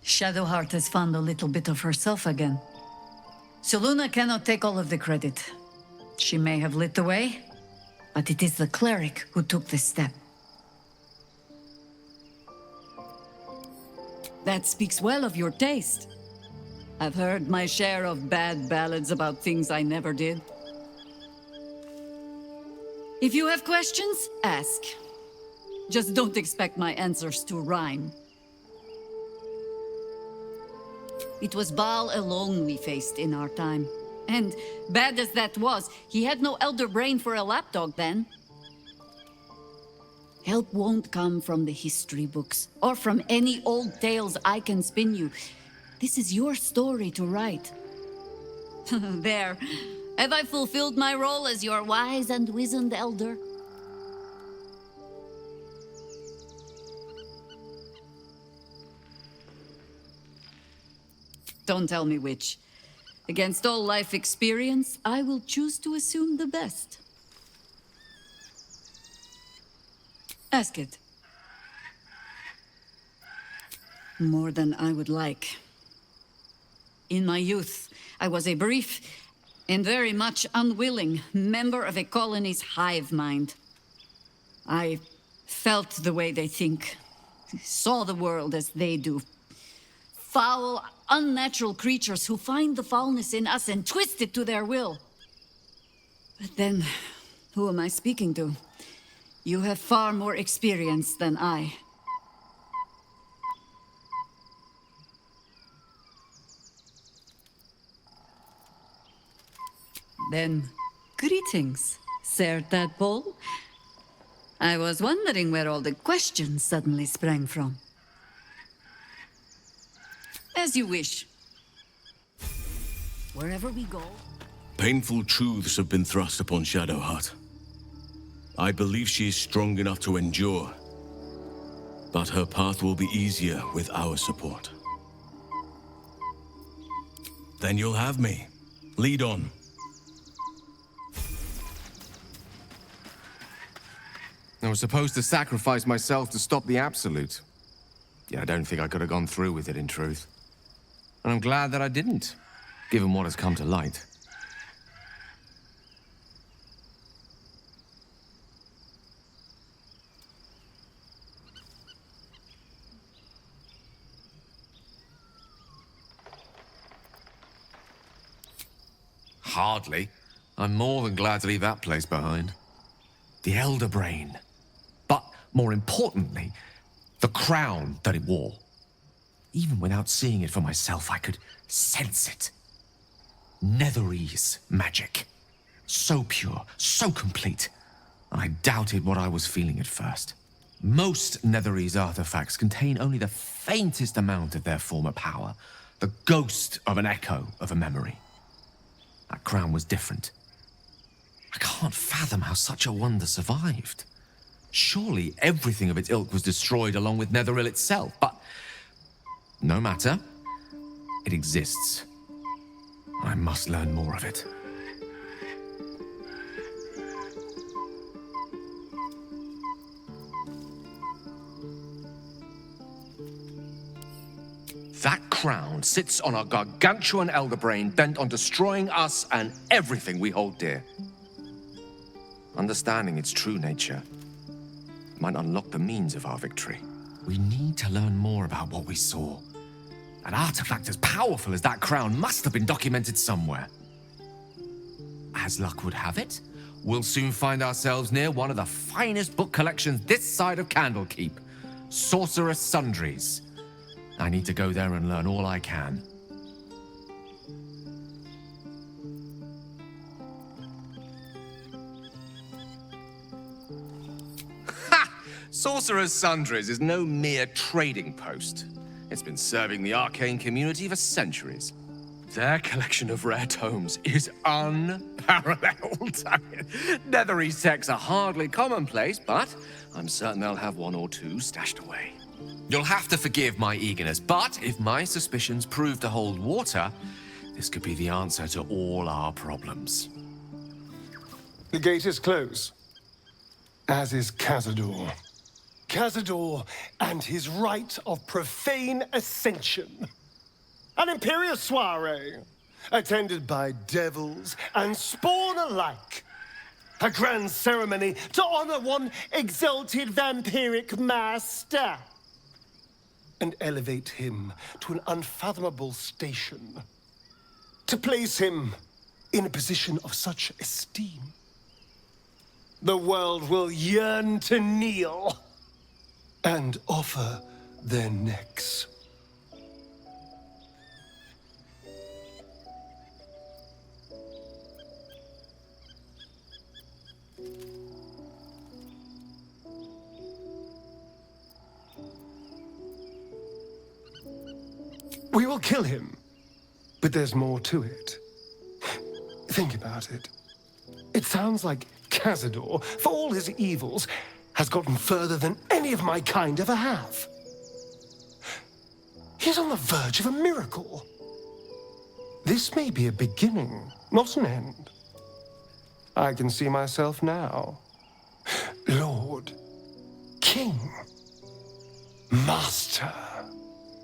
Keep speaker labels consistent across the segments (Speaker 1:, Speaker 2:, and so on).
Speaker 1: Shadowheart has found a little bit of herself again. Soluna cannot take all of the credit. She may have lit the way, but it is the cleric who took this step.
Speaker 2: That speaks well of your taste. I've heard my share of bad ballads about things I never did. If you have questions, ask. Just don't expect my answers to rhyme. It was Baal alone we faced in our time. And bad as that was, he had no elder brain for a lapdog then. Help won't come from the history books, or from any old tales I can spin you. This is your story to write. There. Have I fulfilled my role as your wise and wizened elder? Don't tell me which. Against all life experience, I will choose to assume the best. Ask it. More than I would like. In my youth, I was a brief and very much unwilling member of a colony's hive mind. I felt the way they think, saw the world as they do. Foul, unnatural creatures who find the foulness in us and twist it to their will. But then, who am I speaking to? You have far more experience than I. Then, greetings, Sir Tadpole. I was wondering where all the questions suddenly sprang from. As you wish. Wherever we go...
Speaker 3: Painful truths have been thrust upon Shadowheart. I believe she is strong enough to endure. But her path will be easier with our support. Then you'll have me. Lead on.
Speaker 4: I was supposed to sacrifice myself to stop the Absolute. Yet I don't think I could have gone through with it, in truth. And I'm glad that I didn't, given what has come to light. Hardly. I'm more than glad to leave that place behind. The Elder Brain. But, more importantly, the crown that it wore. Even without seeing it for myself, I could sense it. Netherese magic. So pure, so complete. I doubted what I was feeling at first. Most Netherese artifacts contain only the faintest amount of their former power. The ghost of an echo of a memory. That crown was different. I can't fathom how such a wonder survived. Surely everything of its ilk was destroyed along with Netheril itself, but... no matter. It exists. I must learn more of it. That crown sits on a gargantuan elder brain bent on destroying us and everything we hold dear. Understanding its true nature might unlock the means of our victory. We need to learn more about what we saw. An artifact as powerful as that crown must have been documented somewhere. As luck would have it, we'll soon find ourselves near one of the finest book collections this side of Candlekeep. Sorcerous Sundries. I need to go there and learn all I can. Ha! Sorcerer's Sundries is no mere trading post. It's been serving the arcane community for centuries. Their collection of rare tomes is unparalleled. Netherese texts are hardly commonplace, but I'm certain they'll have one or two stashed away. You'll have to forgive my eagerness, but if my suspicions prove to hold water, this could be the answer to all our problems.
Speaker 5: The gate is closed, as is Cazador. Cazador and his rite of profane ascension. An imperious soiree, attended by devils and spawn alike. A grand ceremony to honor one exalted vampiric master. And elevate him to an unfathomable station. To place him in a position of such esteem. The world will yearn to kneel and offer their necks. We will kill him, but there's more to it. Think about it. It sounds like Cazador, for all his evils, has gotten further than any of my kind ever have. He's on the verge of a miracle. This may be a beginning, not an end. I can see myself now. Lord, King, Master.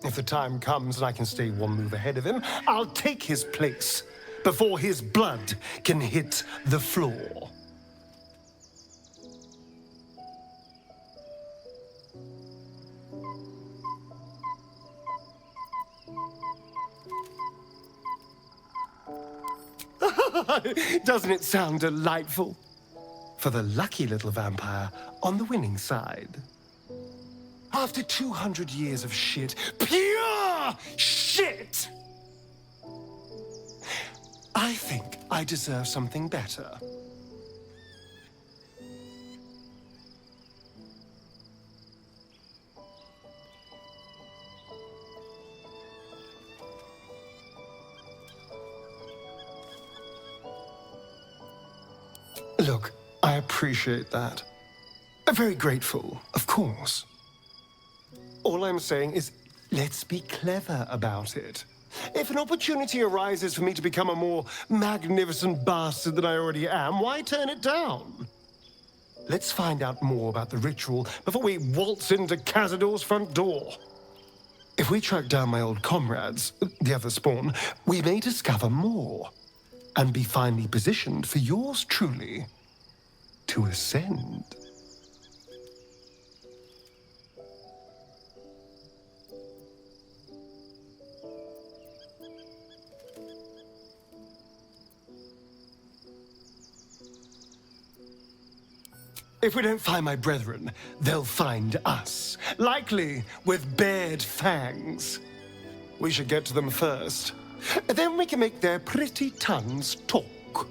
Speaker 5: If the time comes and I can stay one move ahead of him, I'll take his place before his blood can hit the floor. Doesn't it sound delightful? For the lucky little vampire on the winning side. After 200 years of shit, pure shit! I think I deserve something better. Look, I appreciate that. I'm very grateful, of course. All I'm saying is, let's be clever about it. If an opportunity arises for me to become a more magnificent bastard than I already am, why turn it down? Let's find out more about the ritual before we waltz into Cazador's front door. If we track down my old comrades, the other spawn, we may discover more and be finally positioned for yours truly to ascend. If we don't find my brethren, they'll find us. Likely with bared fangs. We should get to them first. Then we can make their pretty tongues talk.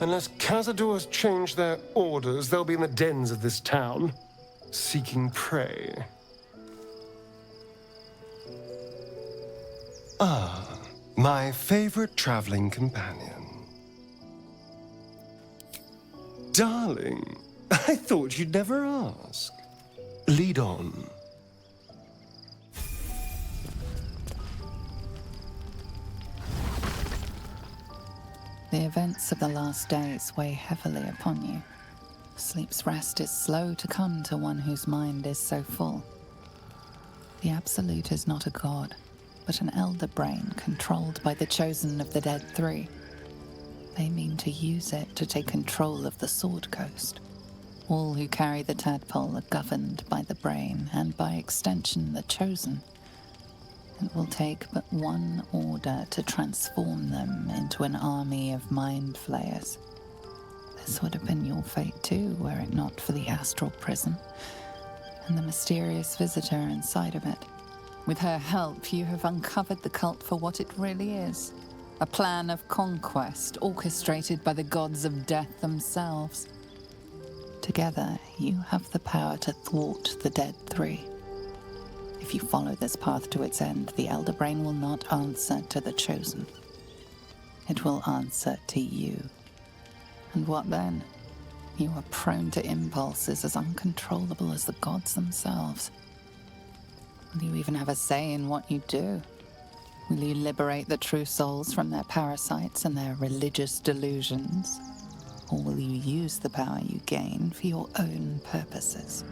Speaker 5: Unless Cazador has changed their orders, they'll be in the dens of this town, seeking prey. Ah, my favorite traveling companion. Darling, I thought you'd never ask. Lead on.
Speaker 6: The events of the last days weigh heavily upon you. Sleep's rest is slow to come to one whose mind is so full. The Absolute is not a god, but an elder brain controlled by the chosen of the Dead Three. They mean to use it to take control of the Sword Coast. All who carry the tadpole are governed by the brain, and by extension the chosen. It will take but one order to transform them into an army of mind flayers. This would have been your fate too, were it not for the astral prison, and the mysterious visitor inside of it. With her help, you have uncovered the cult for what it really is. A plan of conquest orchestrated by the gods of death themselves. Together, you have the power to thwart the Dead Three. If you follow this path to its end, the Elder Brain will not answer to the Chosen. It will answer to you. And what then? You are prone to impulses as uncontrollable as the gods themselves. Will you even have a say in what you do? Will you liberate the true souls from their parasites and their religious delusions? Or will you use the power you gain for your own purposes?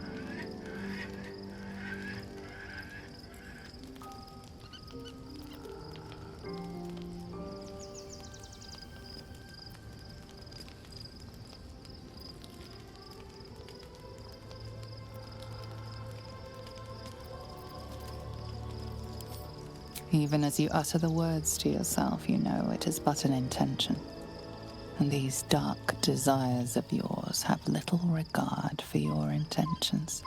Speaker 6: Even as you utter the words to yourself, you know it is but an intention. And these dark desires of yours have little regard for your intentions.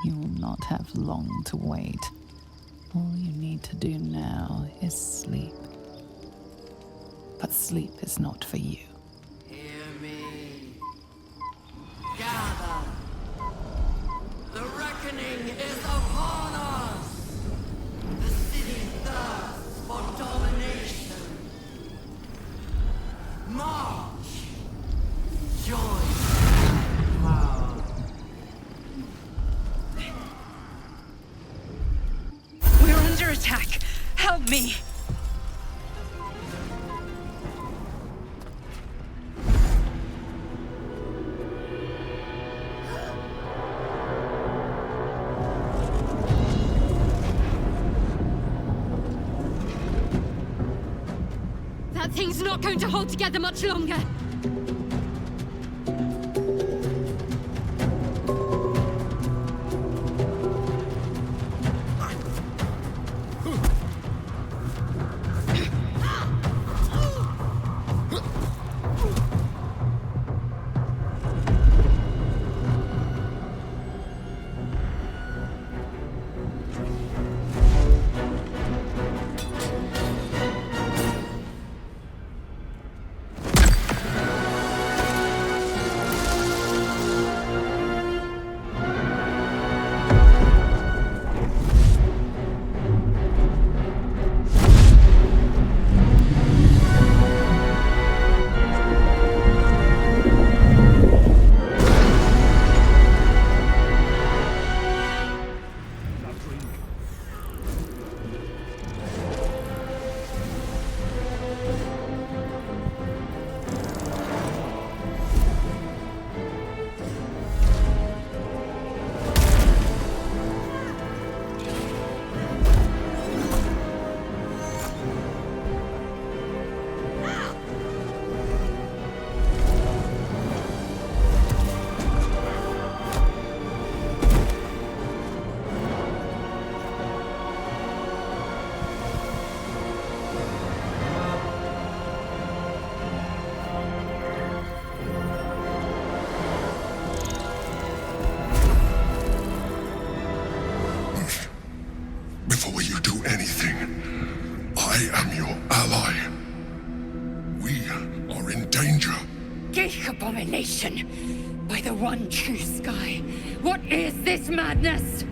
Speaker 6: You will not have long to wait. All you need to do now is sleep. But sleep is not for you.
Speaker 7: Hear me. Gather. The reckoning is upon us. The city thirsts for domination. March. Join power.
Speaker 1: We're under attack. Help me.
Speaker 8: That thing's not going to hold together much longer.
Speaker 9: Before you do anything, I am your ally. We are in danger.
Speaker 8: Geek abomination! By the one true sky, what is this madness?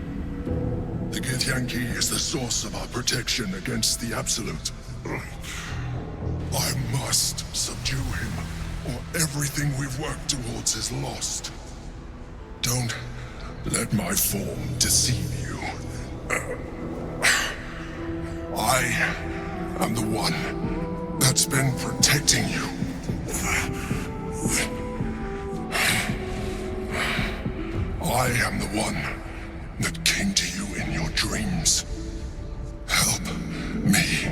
Speaker 9: The Githyanki is the source of our protection against the Absolute. I must subdue him, or everything we've worked towards is lost. Don't let my form deceive you. I am the one that's been protecting you. I am the one that came to you in your dreams. Help me.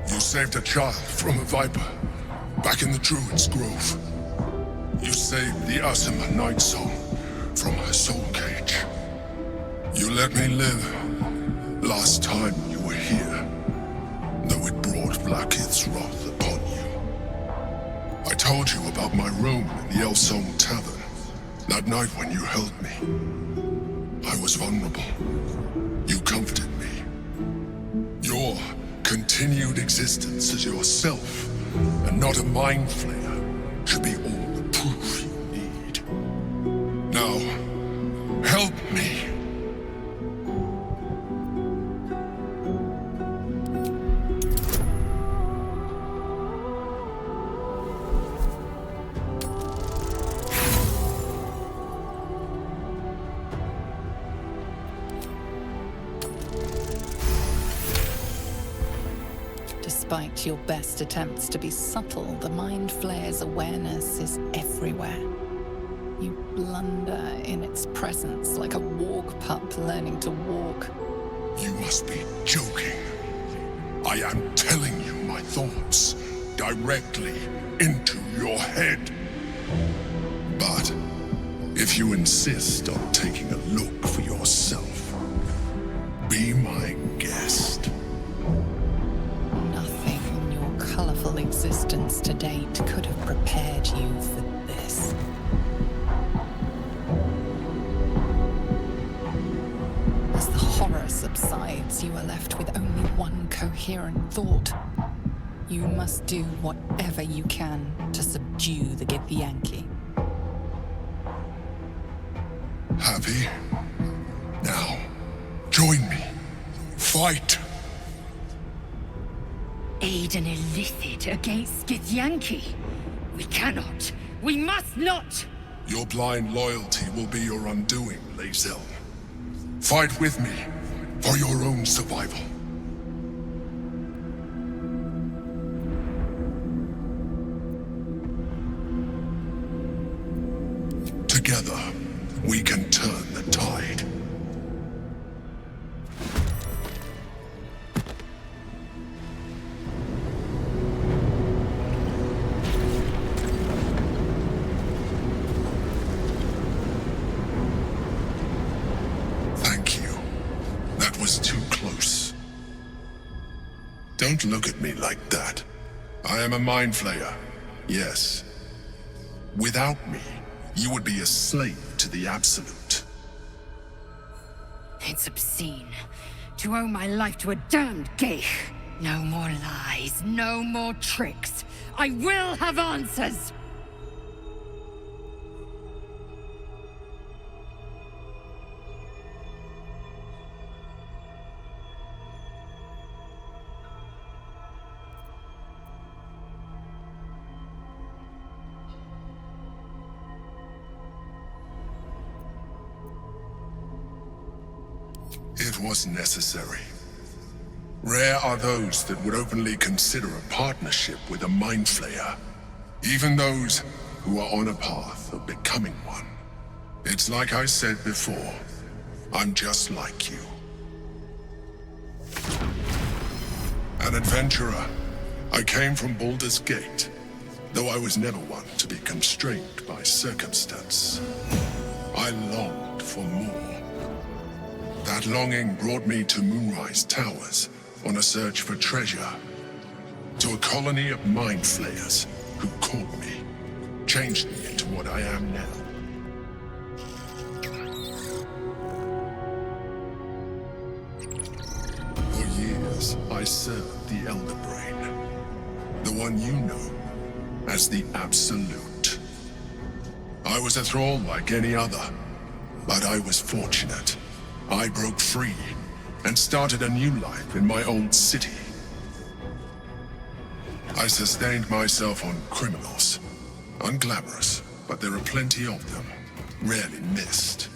Speaker 9: You saved a child from a viper back in the Druid's Grove. You saved the Asima Night Soul from her soul cage. You let me live last time you were here, though it brought Blackith's wrath upon you. I told you about my room in the Elsong Tavern, that night when you held me. I was vulnerable. You comforted me. Your continued existence as yourself, and not a mind flayer, should be all the proof you need. Now, help me.
Speaker 6: Despite your best attempts to be subtle, the Mind Flayer's awareness is everywhere. You blunder in its presence like a walk pup learning to walk.
Speaker 9: You must be joking. I am telling you my thoughts directly into your head. But if you insist on taking a look for yourself, be my guest.
Speaker 6: Nothing in your colorful existence to date could have prepared you for this. As the horror subsides, you are left with only one coherent thought. You must do whatever you can to subdue the Githyanki.
Speaker 9: Happy? Now, join me. Fight!
Speaker 8: Aid an illicit against Githyanki? We cannot. We must not!
Speaker 9: Your blind loyalty will be your undoing, Lae'zel. Fight with me, for your own survival. Together, we can turn the tide. Thank you. That was too close. Don't look at me like that. I am a mind flayer, yes. Without me, you would be a slave to the Absolute.
Speaker 8: It's obscene. To owe my life to a damned geich. No more lies, no more tricks. I will have answers!
Speaker 9: It was necessary. Rare are those that would openly consider a partnership with a mind flayer. Even those who are on a path of becoming one. It's like I said before, I'm just like you. An adventurer, I came from Baldur's Gate, though I was never one to be constrained by circumstance. I longed for more. That longing brought me to Moonrise Towers on a search for treasure. To a colony of mind flayers who caught me, changed me into what I am now. For years, I served the Elder Brain. The one you know as the Absolute. I was a thrall like any other, but I was fortunate. I broke free and started a new life in my old city. I sustained myself on criminals. Unglamorous, but there are plenty of them, rarely missed.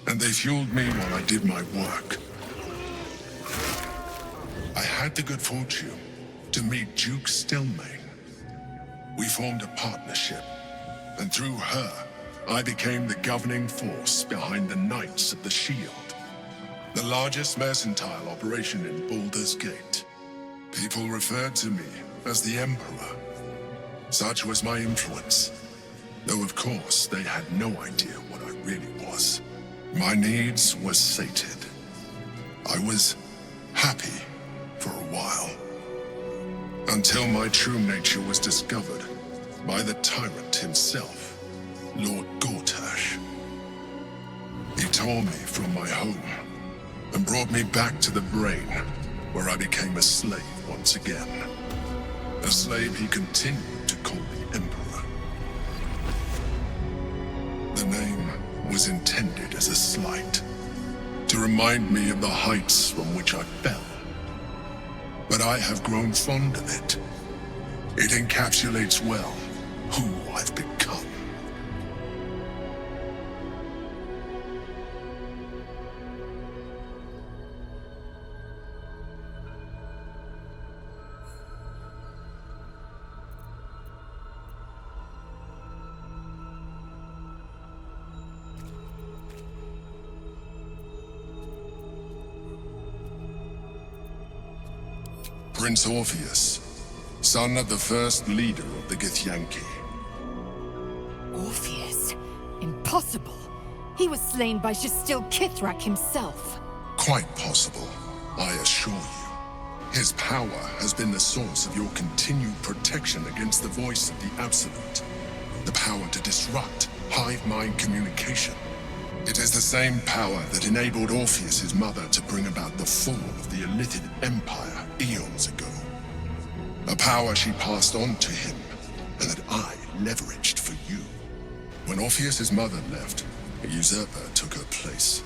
Speaker 9: And they fueled me while I did my work. I had the good fortune to meet Duke Stillmain. We formed a partnership, and through her, I became the governing force behind the Knights of the Shield. The largest mercantile operation in Baldur's Gate. People referred to me as the Emperor. Such was my influence. Though of course, they had no idea what I really was. My needs were sated. I was happy for a while. Until my true nature was discovered by the tyrant himself, Lord Gortash. He tore me from my home and brought me back to the Brain, where I became a slave once again. A slave he continued to call the Emperor. The name was intended as a slight, to remind me of the heights from which I fell. But I have grown fond of it. It encapsulates well who I've become. Prince Orpheus, son of the first leader of the Githyanki.
Speaker 8: Orpheus? Impossible. He was slain by Jastil Kithrak himself.
Speaker 9: Quite possible, I assure you. His power has been the source of your continued protection against the voice of the Absolute. The power to disrupt hive mind communication. It is the same power that enabled Orpheus's mother to bring about the fall of the Illithid Empire eons ago. A power she passed on to him, and that I leveraged for you. When Orpheus's mother left, a usurper took her place.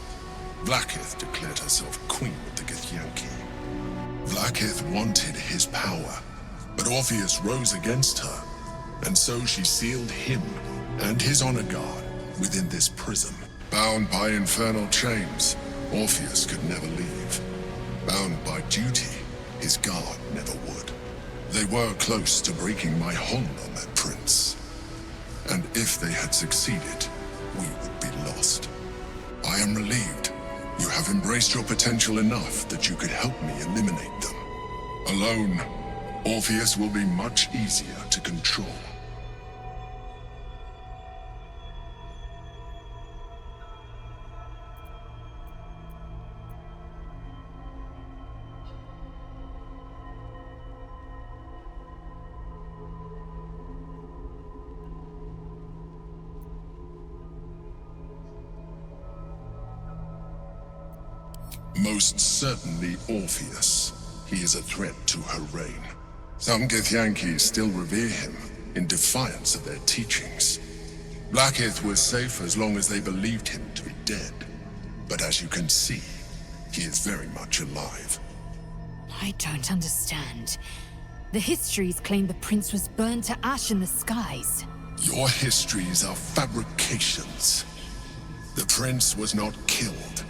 Speaker 9: Vlaakith declared herself queen of the Githyanki. Vlaakith wanted his power, but Orpheus rose against her, and so she sealed him and his honor guard within this prison. Bound by infernal chains, Orpheus could never leave. Bound by duty, his guard never would. They were close to breaking my hold on that prince. And if they had succeeded, we would be lost. I am relieved. You have embraced your potential enough that you could help me eliminate them. Alone, Orpheus will be much easier to control. Most certainly Orpheus. He is a threat to her reign. Some Githyanki still revere him, in defiance of their teachings. Vlaakith was safe as long as they believed him to be dead. But as you can see, he is very much alive.
Speaker 8: I don't understand. The histories claim the prince was burned to ash in the skies.
Speaker 9: Your histories are fabrications. The prince was not killed.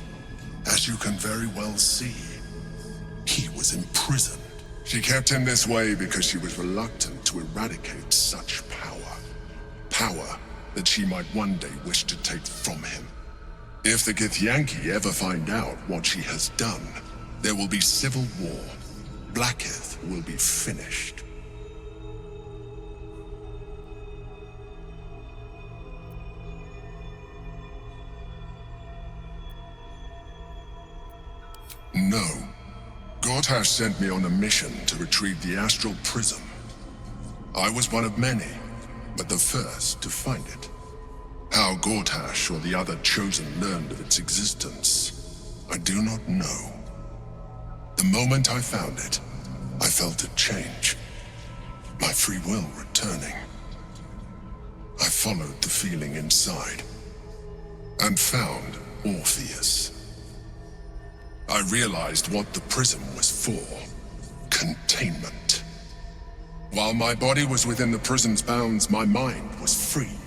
Speaker 9: As you can very well see, he was imprisoned. She kept him this way because she was reluctant to eradicate such power. Power that she might one day wish to take from him. If the Githyanki ever find out what she has done, there will be civil war. Vlaakith will be finished. No. Gortash sent me on a mission to retrieve the Astral Prism. I was one of many, but the first to find it. How Gortash or the other Chosen learned of its existence, I do not know. The moment I found it, I felt a change. My free will returning. I followed the feeling inside, and found Orpheus. I realized what the prism was for. Containment. While my body was within the prison's bounds, my mind was free.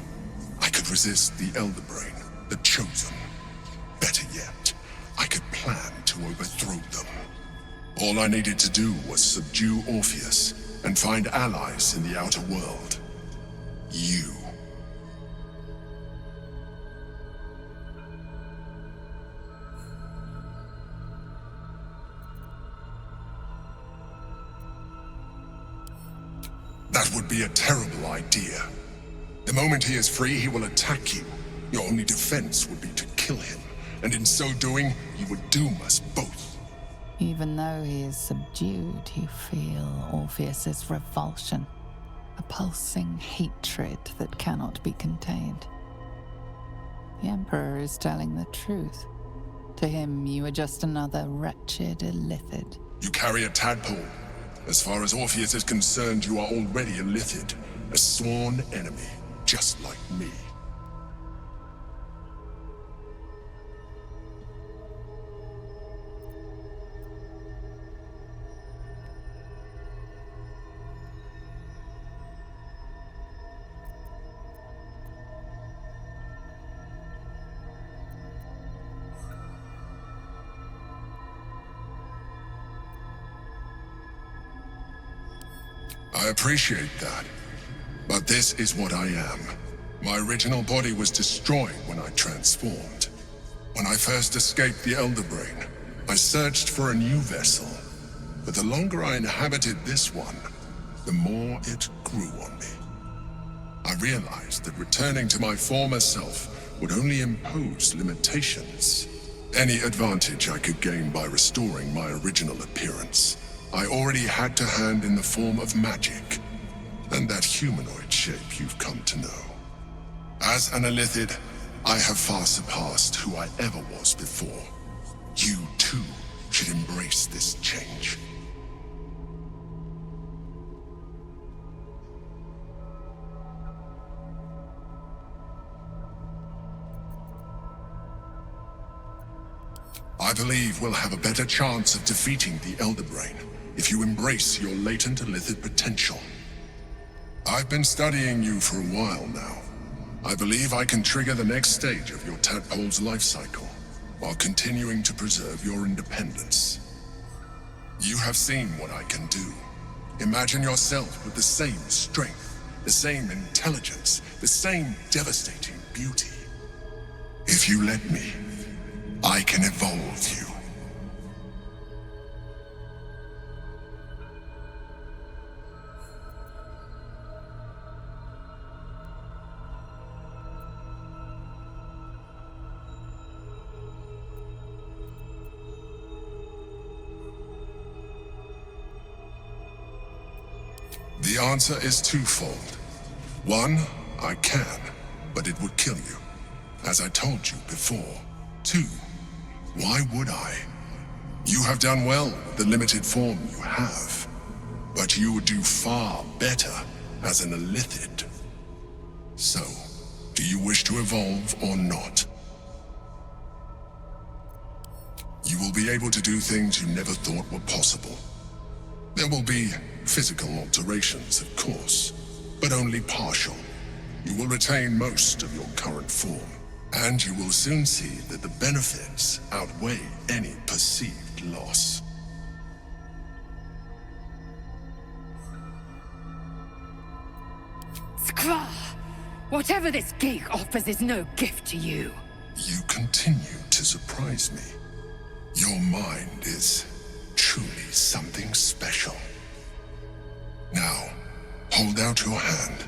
Speaker 9: I could resist the Elder Brain, the Chosen. Better yet, I could plan to overthrow them. All I needed to do was subdue Orpheus and find allies in the outer world. You. That would be a terrible idea. The moment he is free, he will attack you. Your only defense would be to kill him, and in so doing, you would doom us both.
Speaker 6: Even though he is subdued, you feel Orpheus's revulsion, a pulsing hatred that cannot be contained. The Emperor is telling the truth. To him, you are just another wretched illithid.
Speaker 9: You carry a tadpole. As far as Orpheus is concerned, you are already a Illithid, a sworn enemy, just like me. I appreciate that, but this is what I am. My original body was destroyed when I transformed. When I first escaped the Elder Brain, I searched for a new vessel, but the longer I inhabited this one, the more it grew on me. I realized that returning to my former self would only impose limitations. Any advantage I could gain by restoring my original appearance, I already had to hand in the form of magic, and that humanoid shape you've come to know. As an Illithid, I have far surpassed who I ever was before. You, too, should embrace this change. I believe we'll have a better chance of defeating the Elder Brain if you embrace your latent Illithid potential. I've been studying you for a while now. I believe I can trigger the next stage of your tadpole's life cycle, while continuing to preserve your independence. You have seen what I can do. Imagine yourself with the same strength, the same intelligence, the same devastating beauty. If you let me, I can evolve you. The answer is twofold. One, I can, but it would kill you, as I told you before. Two, why would I? You have done well with the limited form you have, but you would do far better as an Illithid. So, do you wish to evolve or not? You will be able to do things you never thought were possible. There will be physical alterations, of course, but only partial. You will retain most of your current form, and you will soon see that the benefits outweigh any perceived loss.
Speaker 8: Skra! Whatever this gig offers is no gift to you.
Speaker 9: You continue to surprise me. Your mind is truly something special. Now, hold out your hand.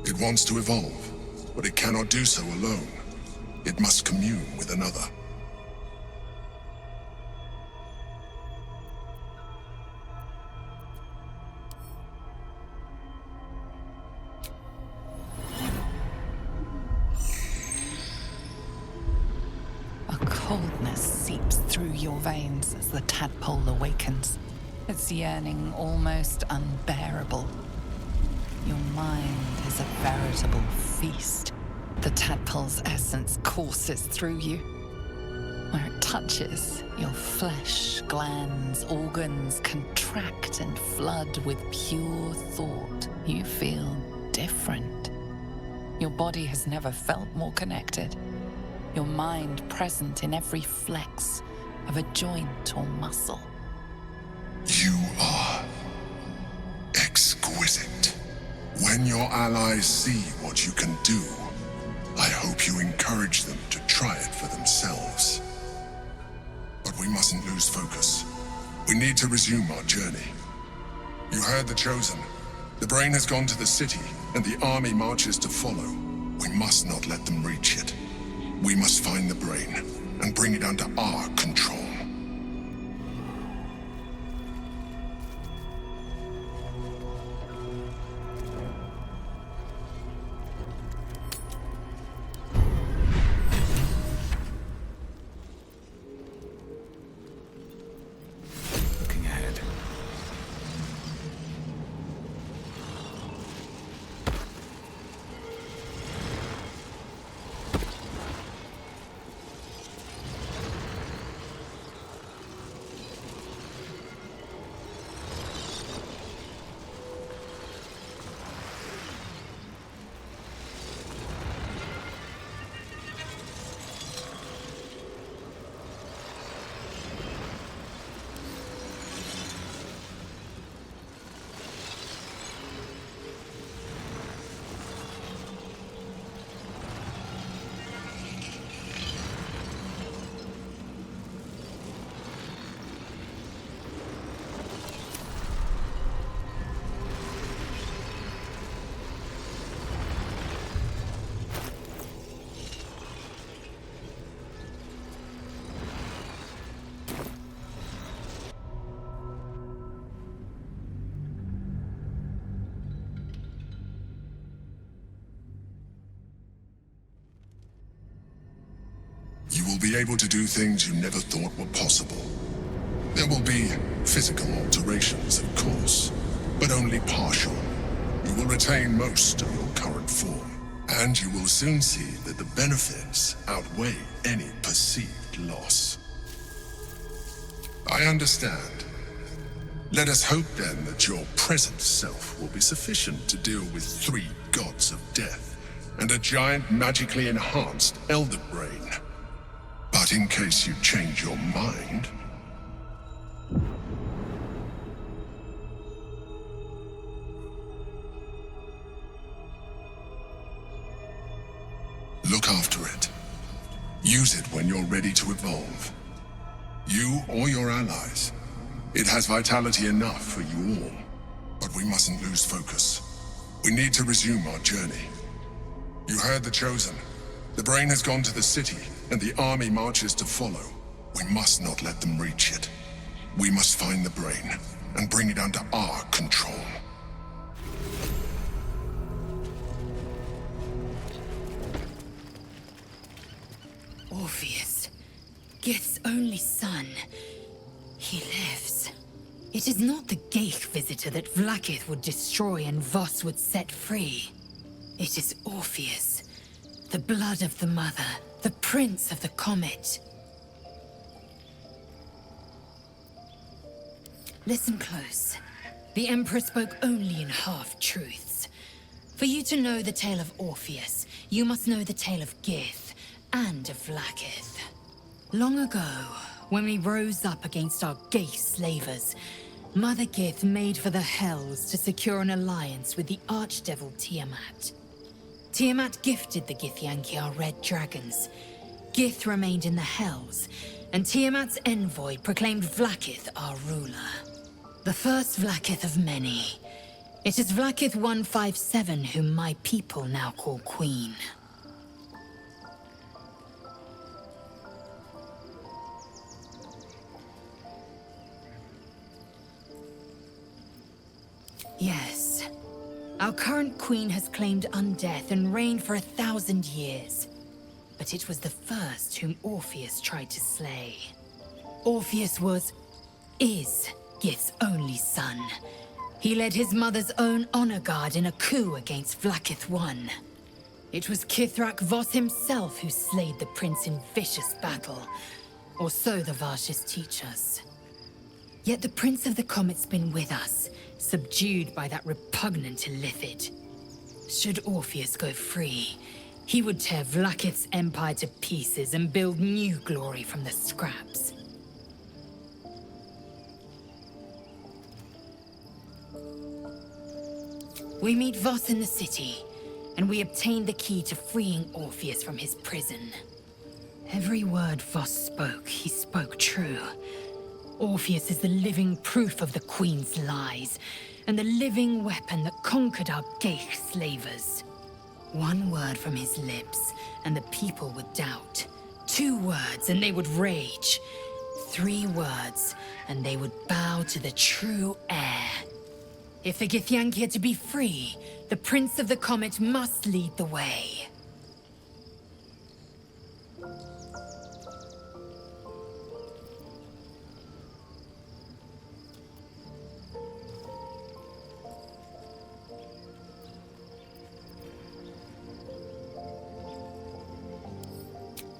Speaker 9: It wants to evolve, but it cannot do so alone. It must commune with another.
Speaker 6: A coldness seeps through your veins as the tadpole awakens, its yearning almost unbearable. Your mind is a veritable feast. The tadpole's essence courses through you. Where it touches, your flesh, glands, organs contract and flood with pure thought. You feel different. Your body has never felt more connected. Your mind present in every flex of a joint or muscle.
Speaker 9: You are exquisite. When your allies see what you can do, I hope you encourage them to try it for themselves. But we mustn't lose focus. We need to resume our journey. You heard the Chosen. The Brain has gone to the city, and the army marches to follow. We must not let them reach it. We must find the Brain and bring it under our control.
Speaker 4: Looking ahead.
Speaker 9: be able to do things you never thought were possible. There will be physical alterations, of course, but only partial. You will retain most of your current form, and you will soon see that the benefits outweigh any perceived loss. I understand. Let us hope then that your present self will be sufficient to deal with 3 gods of death and a giant magically enhanced elder brain. But in case you change your mind... look after it. Use it when you're ready to evolve. You or your allies. It has vitality enough for you all. But we mustn't lose focus. We need to resume our journey. You heard the Chosen. The brain has gone to the city, and the army marches to follow. We must not let them reach it. We must find the brain, and bring it under our control.
Speaker 8: Orpheus, Gith's only son. He lives. It is not the Geich visitor that Vlaakith would destroy and Voss would set free. It is Orpheus, the blood of the mother, the prince of the comet. Listen close. The Emperor spoke only in half-truths. For you to know the tale of Orpheus, you must know the tale of Gith and of Vlaakith. Long ago, when we rose up against our Geich slavers, Mother Gith made for the Hells to secure an alliance with the Archdevil Tiamat. Tiamat gifted the Githyanki our red dragons. Gith remained in the Hells, and Tiamat's envoy proclaimed Vlaakith our ruler. The first Vlaakith of many. It is Vlaakith 157 whom my people now call Queen. Yes. Our current queen has claimed undeath and reigned for 1,000 years. But it was the first whom Orpheus tried to slay. Orpheus is Gith's only son. He led his mother's own honor guard in a coup against Vlaakith I. It was Kithrak Voss himself who slayed the prince in vicious battle, or so the Varshas teach us. Yet the Prince of the Comet's been with us, subdued by that repugnant Illithid. Should Orpheus go free, he would tear Vlaakith's empire to pieces and build new glory from the scraps. We meet Voss in the city, and we obtain the key to freeing Orpheus from his prison. Every word Voss spoke, he spoke true. Orpheus is the living proof of the Queen's lies, and the living weapon that conquered our Geich slavers. One word from his lips, and the people would doubt. 2 words, and they would rage. 3 words, and they would bow to the true heir. If the Githyanki are to be free, the Prince of the Comet must lead the way.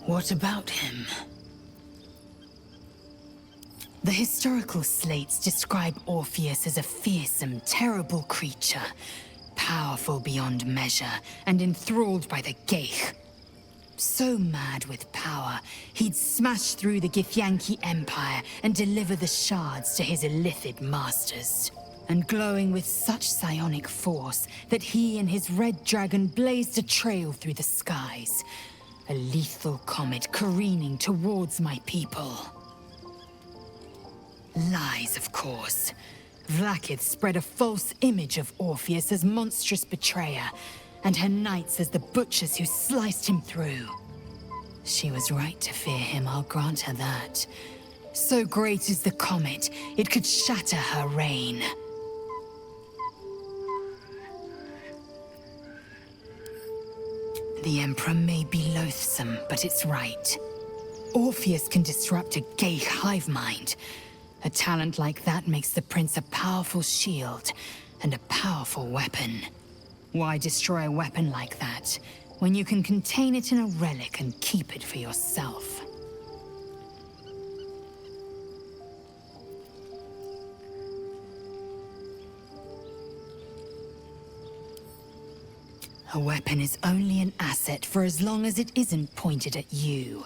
Speaker 8: What about him? The historical slates describe Orpheus as a fearsome, terrible creature, powerful beyond measure, and enthralled by the Geich. So mad with power, he'd smash through the Githyanki Empire and deliver the shards to his Illithid masters. And glowing with such psionic force that he and his red dragon blazed a trail through the skies. A lethal comet careening towards my people. Lies, of course. Vlaakith spread a false image of Orpheus as monstrous betrayer, and her knights as the butchers who sliced him through. She was right to fear him, I'll grant her that. So great is the comet, it could shatter her reign. The Emperor may be loathsome, but it's right. Orpheus can disrupt a Geich hive mind. A talent like that makes the prince a powerful shield and a powerful weapon. Why destroy a weapon like that when you can contain it in a relic and keep it for yourself? A weapon is only an asset for as long as it isn't pointed at you.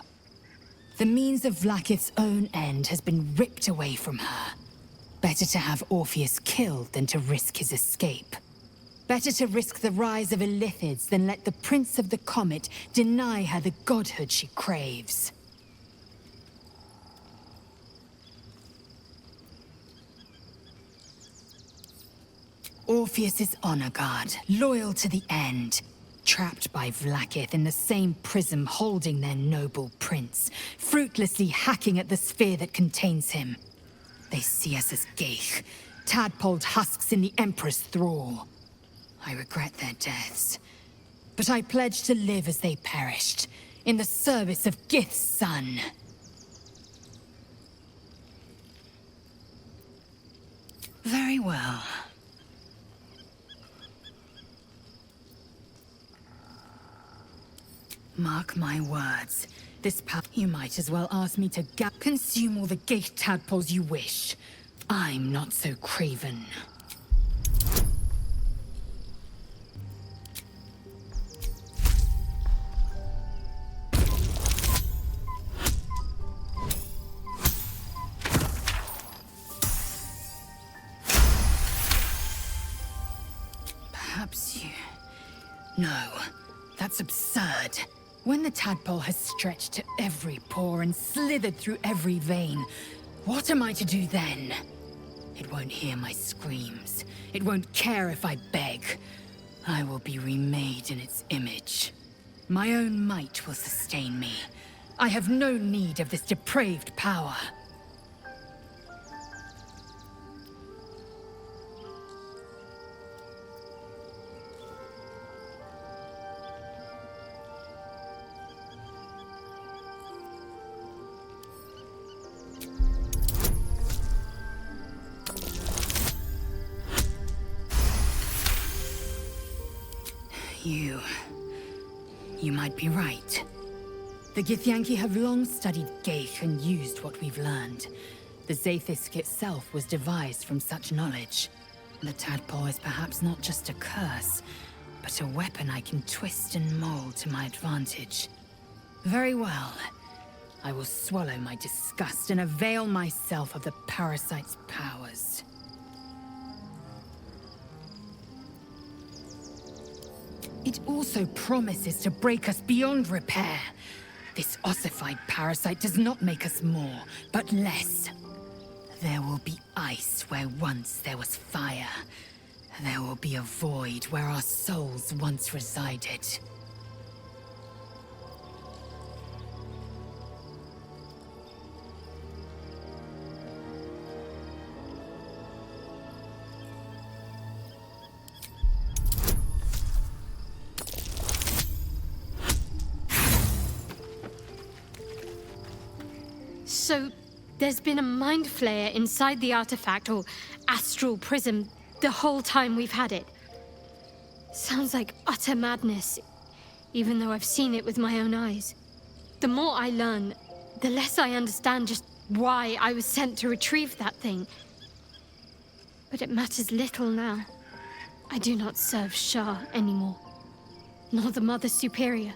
Speaker 8: The means of Vlaakith's own end has been ripped away from her. Better to have Orpheus killed than to risk his escape. Better to risk the rise of Illithids than let the Prince of the Comet deny her the godhood she craves. Orpheus is honor guard, loyal to the end. Trapped by Vlaakith in the same prism holding their noble prince, fruitlessly hacking at the sphere that contains him. They see us as Geich, tadpoled husks in the Emperor's thrall. I regret their deaths, but I pledge to live as they perished, in the service of Gith's son. Very well. Mark my words. This you might as well ask me to consume all the Geich tadpoles you wish. I'm not so craven. Perhaps you... No, that's absurd. When the tadpole has stretched to every pore and slithered through every vein, what am I to do then? It won't hear my screams. It won't care if I beg. I will be remade in its image. My own might will sustain me. I have no need of this depraved power. You might be right. The Githyanki have long studied Geich and used what we've learned. The Zaithisk itself was devised from such knowledge. The tadpole is perhaps not just a curse, but a weapon I can twist and mold to my advantage. Very well. I will swallow my disgust and avail myself of the parasite's powers. It also promises to break us beyond repair. This ossified parasite does not make us more, but less. There will be ice where once there was fire. There will be a void where our souls once resided.
Speaker 10: So, there's been a mind flayer inside the artifact, or astral prism, the whole time we've had it. Sounds like utter madness, even though I've seen it with my own eyes. The more I learn, the less I understand just why I was sent to retrieve that thing. But it matters little now. I do not serve Shah anymore, nor the Mother Superior.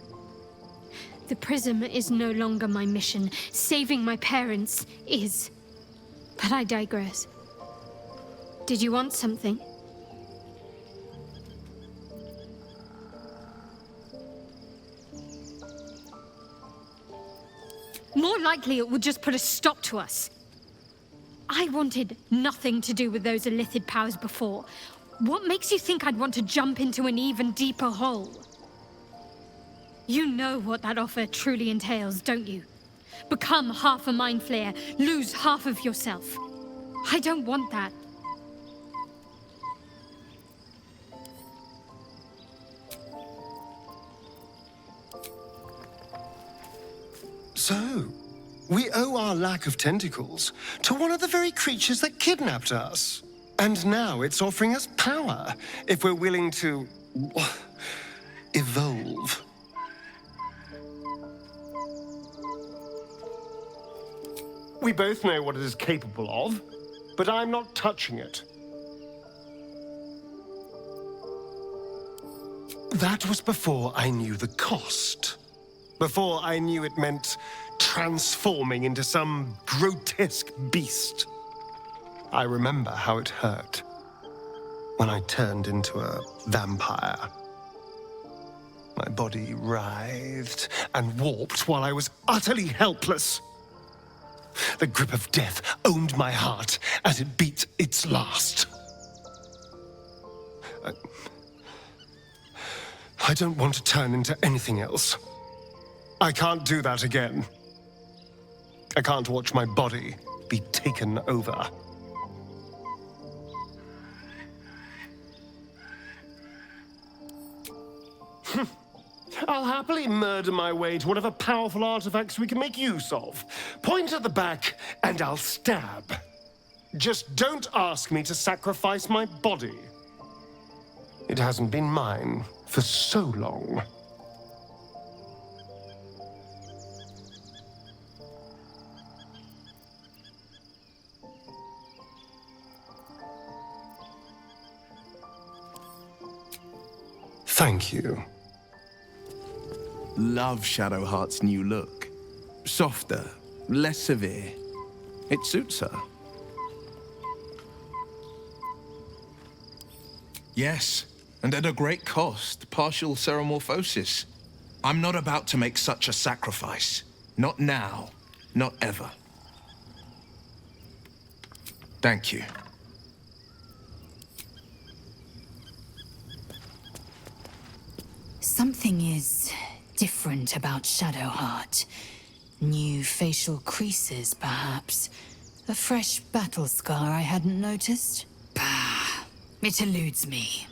Speaker 10: The prism is no longer my mission. Saving my parents is. But I digress. Did you want something? More likely it would just put a stop to us. I wanted nothing to do with those Illithid powers before. What makes you think I'd want to jump into an even deeper hole? You know what that offer truly entails, don't you? Become half a mind flayer, lose half of yourself. I don't want that.
Speaker 5: So, We owe our lack of tentacles to one of the very creatures that kidnapped us. And now it's offering us power if we're willing to evolve. We both know what it is capable of, but I'm not touching it. That was before I knew the cost. Before I knew it meant transforming into some grotesque beast. I remember how it hurt when I turned into a vampire. My body writhed and warped while I was utterly helpless. The grip of death owned my heart as it beat its last. I don't want to turn into anything else. I can't do that again. I can't watch my body be taken over. I'll happily murder my way to whatever powerful artifacts we can make use of. Point at the back, and I'll stab. Just don't ask me to sacrifice my body. It hasn't been mine for so long. Thank you.
Speaker 11: Love Shadowheart's new look. Softer, less severe. It suits her. Yes, and at a great cost, partial ceremorphosis. I'm not about to make such a sacrifice. Not now, not ever. Thank you.
Speaker 8: Something is different about Shadowheart. New facial creases, perhaps. A fresh battle scar I hadn't noticed. Bah, it eludes me.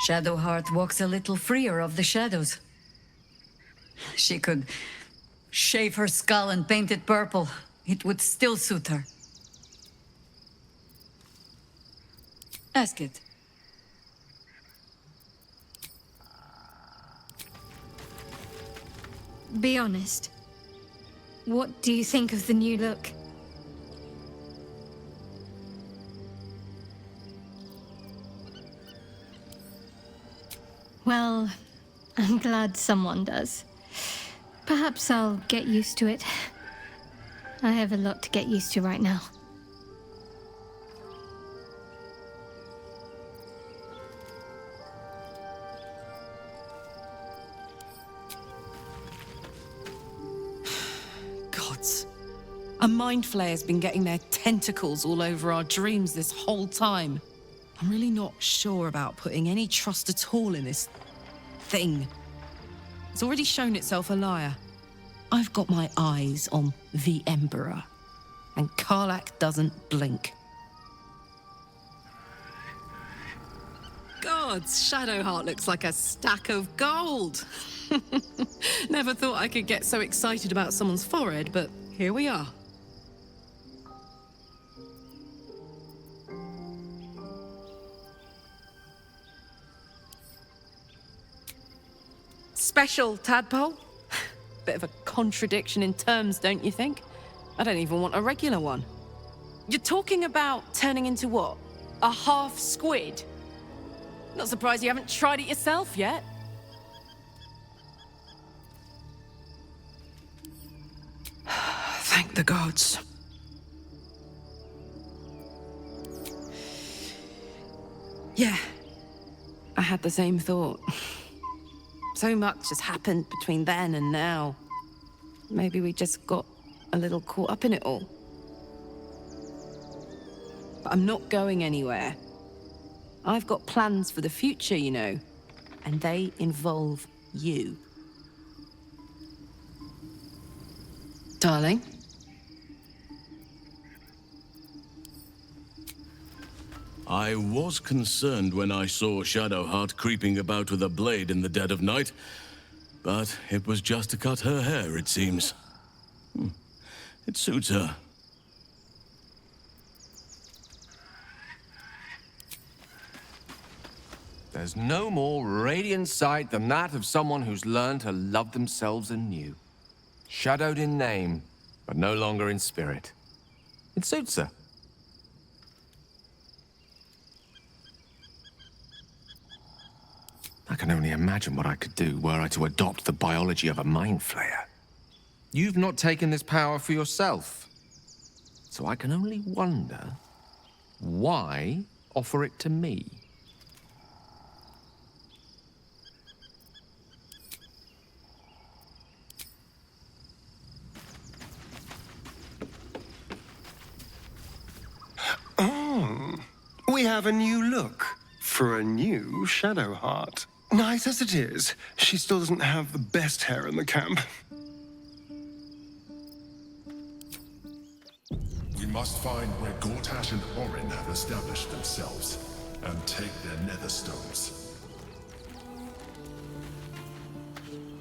Speaker 1: Shadowheart walks a little freer of the shadows. She could shave her skull and paint it purple. It would still suit her. Ask it.
Speaker 10: Be honest. What do you think of the new look? Well, I'm glad someone does. Perhaps I'll get used to it. I have a lot to get used to right now.
Speaker 12: Gods. A mind flayer's been getting their tentacles all over our dreams this whole time. I'm really not sure about putting any trust at all in this thing. It's already shown itself a liar. I've got my eyes on the Emperor, and Karlach doesn't blink. Gods, Shadowheart looks like a stack of gold. Never thought I could get so excited about someone's forehead, but here we are. Special, tadpole? Bit of a contradiction in terms, don't you think? I don't even want a regular one. You're talking about turning into what? A half squid? Not surprised you haven't tried it yourself yet. Thank the gods. Yeah, I had the same thought. So much has happened between then and now. Maybe we just got a little caught up in it all. But I'm not going anywhere. I've got plans for the future, you know, and they involve you. Darling?
Speaker 3: I was concerned when I saw Shadowheart creeping about with a blade in the dead of night, but it was just to cut her hair, it seems. It suits her.
Speaker 4: There's no more radiant sight than that of someone who's learned to love themselves anew. Shadowed in name, but no longer in spirit. It suits her. I can only imagine what I could do were I to adopt the biology of a mind flayer. You've not taken this power for yourself. So I can only wonder, why offer it to me?
Speaker 5: We have a new look for a new Shadowheart. Nice as it is, she still doesn't have the best hair in the camp.
Speaker 9: We must find where Gortash and Orin have established themselves, and take their nether stones.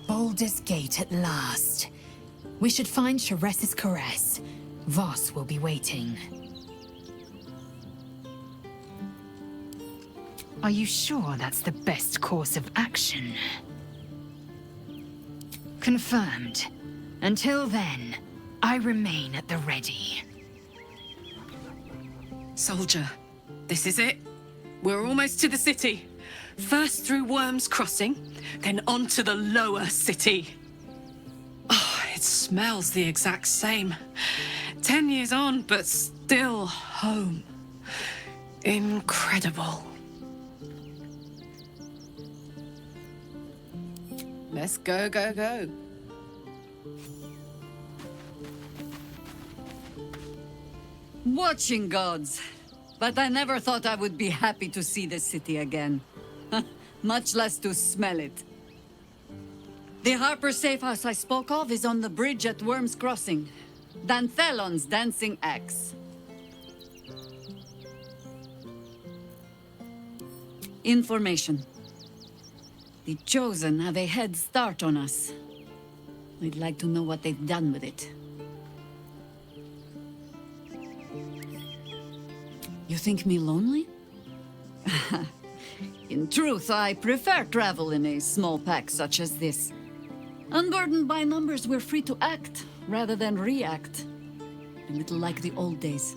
Speaker 8: Baldur's Gate at last. We should find Sharess's caress. Voss will be waiting. Are you sure that's the best course of action? Confirmed. Until then, I remain at the ready.
Speaker 12: Soldier, this is it. We're almost to the city. First through Worm's Crossing, then on to the lower city. Oh, it smells the exact same. 10 years on, but still home. Incredible. Let's go, go, go.
Speaker 2: Watching gods. But I never thought I would be happy to see the city again. Much less to smell it. The Harper safe house I spoke of is on the bridge at Worm's Crossing. Danthelon's dancing axe. Information. The Chosen have a head start on us. I'd like to know what they've done with it. You think me lonely? In truth, I prefer travel in a small pack such as this. Unburdened by numbers, we're free to act rather than react. A little like the old days.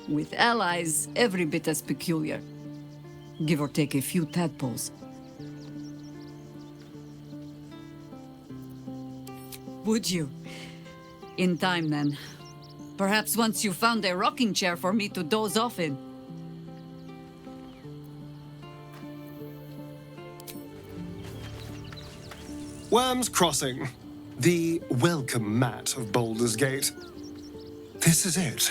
Speaker 2: With allies every bit as peculiar. Give or take a few tadpoles. Would you? In time, then. Perhaps once you found a rocking chair for me to doze off in.
Speaker 5: Worm's Crossing. The welcome mat of Baldur's Gate. This is it.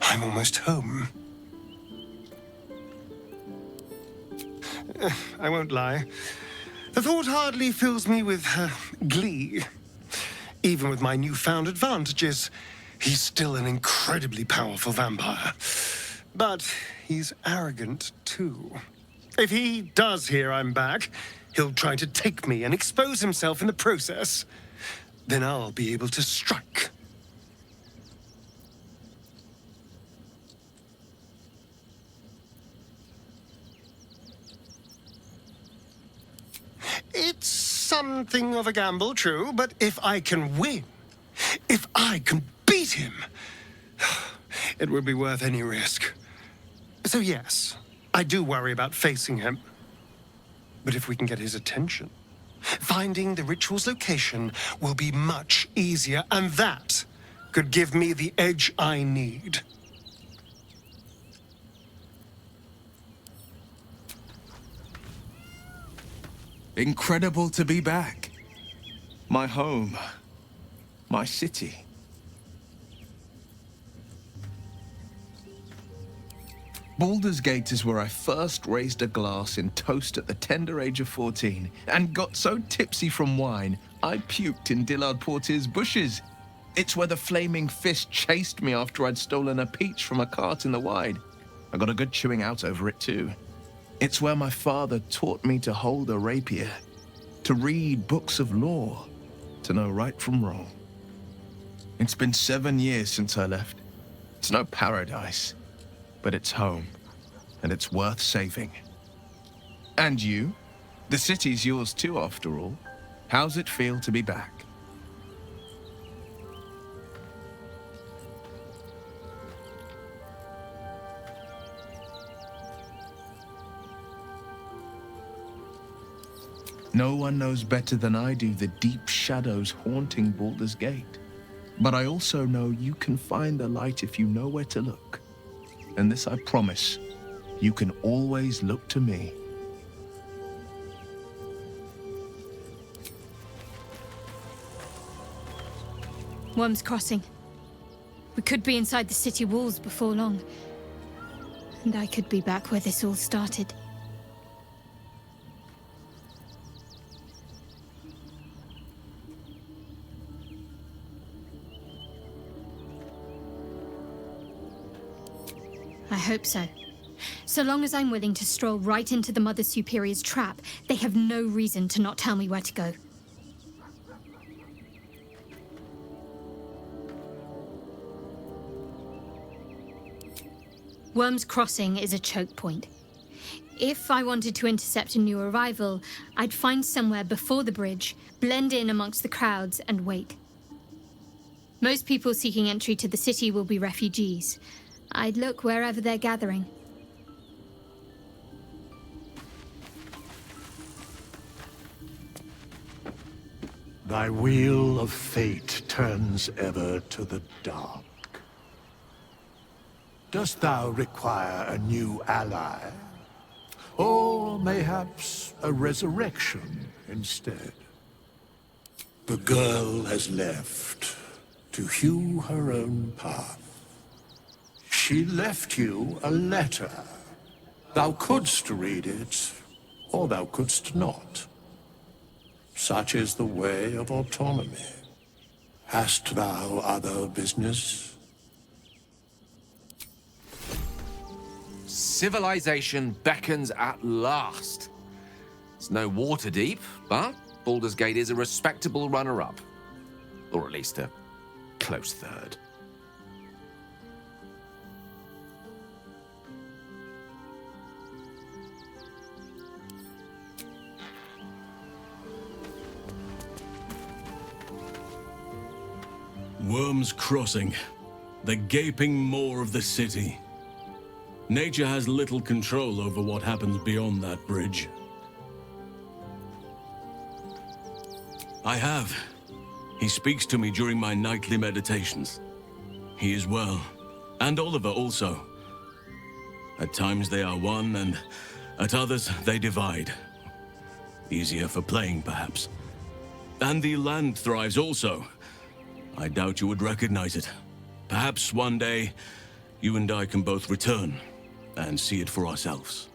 Speaker 5: I'm almost home. I won't lie. The thought hardly fills me with glee. Even with my newfound advantages, he's still an incredibly powerful vampire. But he's arrogant, too. If he does hear I'm back, he'll try to take me and expose himself in the process. Then I'll be able to strike. It's something of a gamble, true, but if I can win, if I can beat him, it would be worth any risk. So yes, I do worry about facing him. But if we can get his attention, finding the ritual's location will be much easier, and that could give me the edge I need.
Speaker 11: Incredible to be back. My home. My city. Baldur's Gate is where I first raised a glass in toast at the tender age of 14 and got so tipsy from wine, I puked in Dillard Portier's bushes. It's where the flaming fist chased me after I'd stolen a peach from a cart in the Wide. I got a good chewing out over it too. It's where my father taught me to hold a rapier, to read books of law, to know right from wrong. It's been 7 years since I left. It's no paradise, but it's home, and it's worth saving. And you? The city's yours too, after all. How's it feel to be back? No one knows better than I do the deep shadows haunting Baldur's Gate. But I also know you can find the light if you know where to look. And this I promise, you can always look to me.
Speaker 10: Worm's Crossing. We could be inside the city walls before long. And I could be back where this all started. I hope so. So long as I'm willing to stroll right into the Mother Superior's trap, they have no reason to not tell me where to go. Worm's Crossing is a choke point. If I wanted to intercept a new arrival, I'd find somewhere before the bridge, blend in amongst the crowds, and wait. Most people seeking entry to the city will be refugees. I'd look wherever they're gathering.
Speaker 13: Thy wheel of fate turns ever to the dark. Dost thou require a new ally? Or mayhaps a resurrection instead? The girl has left to hew her own path. She left you a letter. Thou couldst read it, or thou couldst not. Such is the way of autonomy. Hast thou other business?
Speaker 4: Civilization beckons at last. It's no Waterdeep, but Baldur's Gate is a respectable runner-up. Or at least a close third.
Speaker 3: Worm's Crossing, the gaping maw of the city. Nature has little control over what happens beyond that bridge. I have. He speaks to me during my nightly meditations. He is well, and Oliver also. At times they are one, and at others they divide. Easier for playing, perhaps. And the land thrives also. I doubt you would recognize it. Perhaps one day, you and I can both return and see it for ourselves.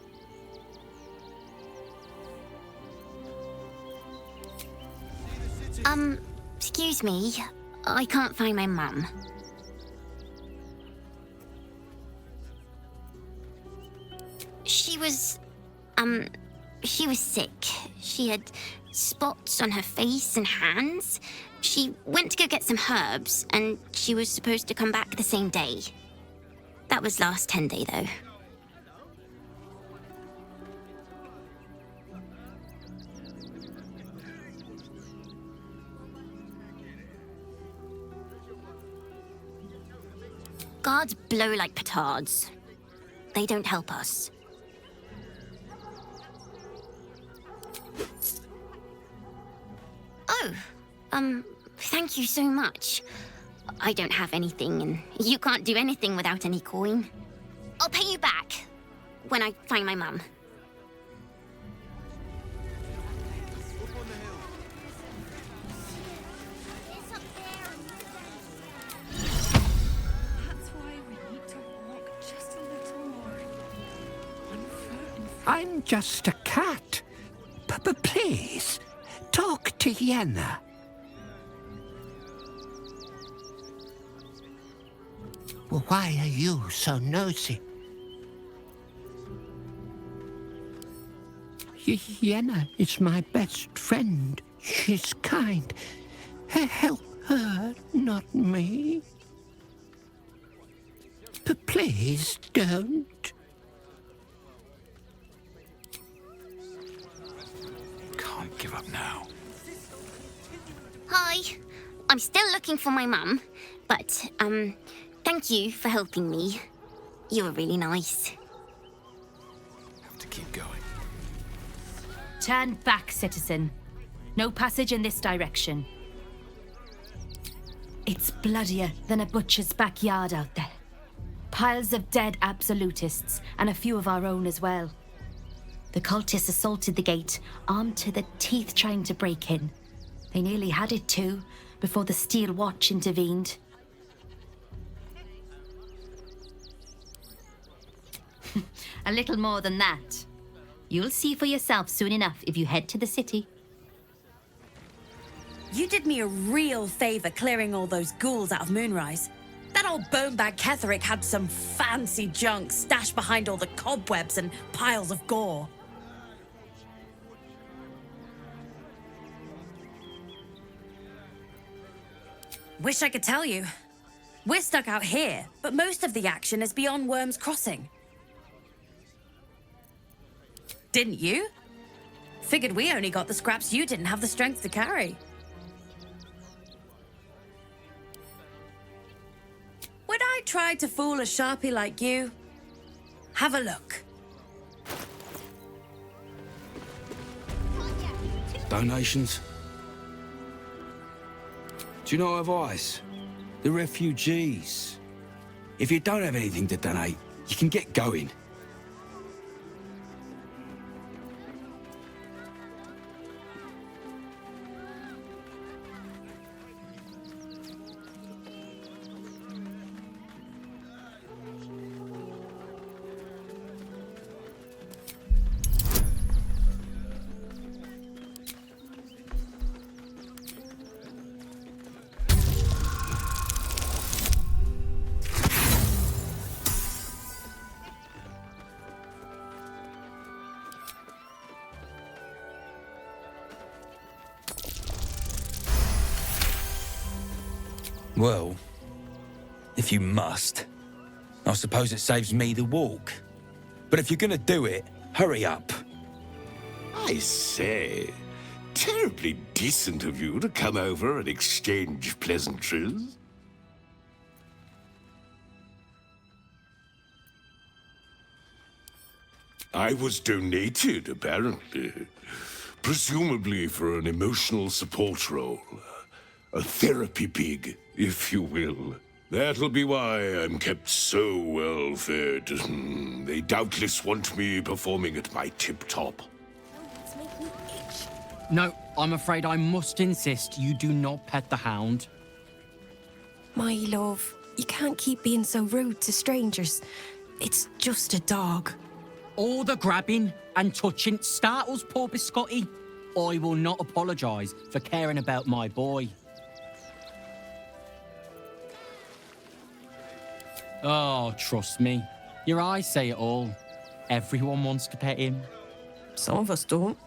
Speaker 14: Excuse me. I can't find my mum. She was sick. She had spots on her face and hands. She went to go get some herbs, and she was supposed to come back the same day. That was last 10 day, though. Guards blow like petards. They don't help us. Oh, thank you so much. I don't have anything, and you can't do anything without any coin. I'll pay you back when I find my mum.
Speaker 13: I'm just a cat. But please, talk to Yenna. Why are you so nosy? Yenna is my best friend. She's kind. Help her, not me. Please don't.
Speaker 15: Can't give up now.
Speaker 14: Hi. I'm still looking for my mum, but, thank you for helping me. You were really nice.
Speaker 15: Have to keep going.
Speaker 16: Turn back, citizen. No passage in this direction. It's bloodier than a butcher's backyard out there. Piles of dead absolutists, and a few of our own as well. The cultists assaulted the gate, armed to the teeth trying to break in. They nearly had it too, before the Steel Watch intervened. A little more than that. You'll see for yourself soon enough if you head to the city.
Speaker 17: You did me a real favor clearing all those ghouls out of Moonrise. That old bonebag Ketherick had some fancy junk stashed behind all the cobwebs and piles of gore. Wish I could tell you. We're stuck out here, but most of the action is beyond Worm's Crossing. Didn't you? Figured we only got the scraps you didn't have the strength to carry. Would I try to fool a Sharpie like you? Have a look.
Speaker 15: Donations? Do you not have eyes? The refugees. If you don't have anything to donate, you can get going.
Speaker 18: Well, if you must, I suppose it saves me the walk. But if you're gonna do it, hurry up.
Speaker 19: I say, terribly decent of you to come over and exchange pleasantries. I was donated, apparently. Presumably for an emotional support role. A therapy pig, if you will. That'll be why I'm kept so well fed. They doubtless want me performing at my tip-top.
Speaker 20: No, I'm afraid I must insist you do not pet the hound.
Speaker 21: My love, you can't keep being so rude to strangers. It's just a dog.
Speaker 20: All the grabbing and touching startles poor Biscotti. I will not apologise for caring about my boy. Oh, trust me. Your eyes say it all. Everyone wants to pet him.
Speaker 21: Some of us don't.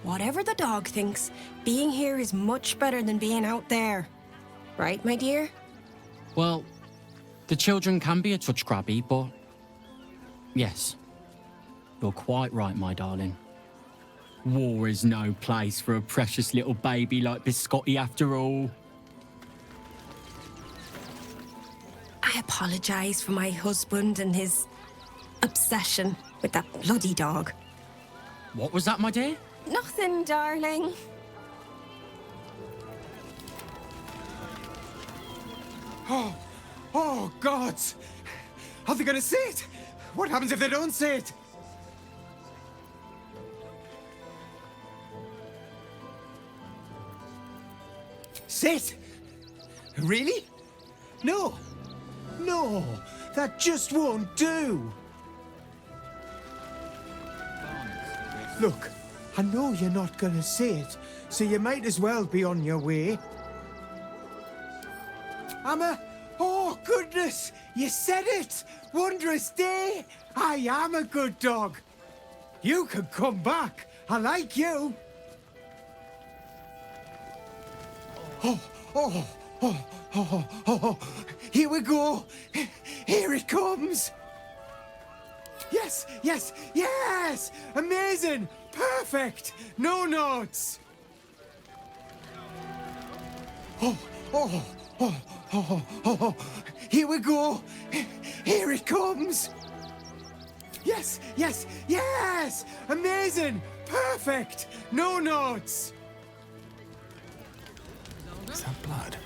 Speaker 21: Whatever the dog thinks, being here is much better than being out there. Right, my dear?
Speaker 20: Well, the children can be a touch grabby, but... yes. You're quite right, my darling. War is no place for a precious little baby like Biscotti, after all.
Speaker 21: I apologise for my husband and his obsession with that bloody dog.
Speaker 20: What was that, my dear?
Speaker 21: Nothing, darling.
Speaker 22: Oh, God! Are they gonna see it? What happens if they don't see it? Sit? Really? No. No, that just won't do. Look, I know you're not gonna say it, so you might as well be on your way. Oh, goodness! You said it! Wondrous day! I am a good dog. You can come back. I like you. Oh. Here we go. Here it comes. Yes! Amazing! Perfect! No notes! Here we go! Here it comes! Yes! Amazing! Perfect! No notes!
Speaker 13: Is that blood?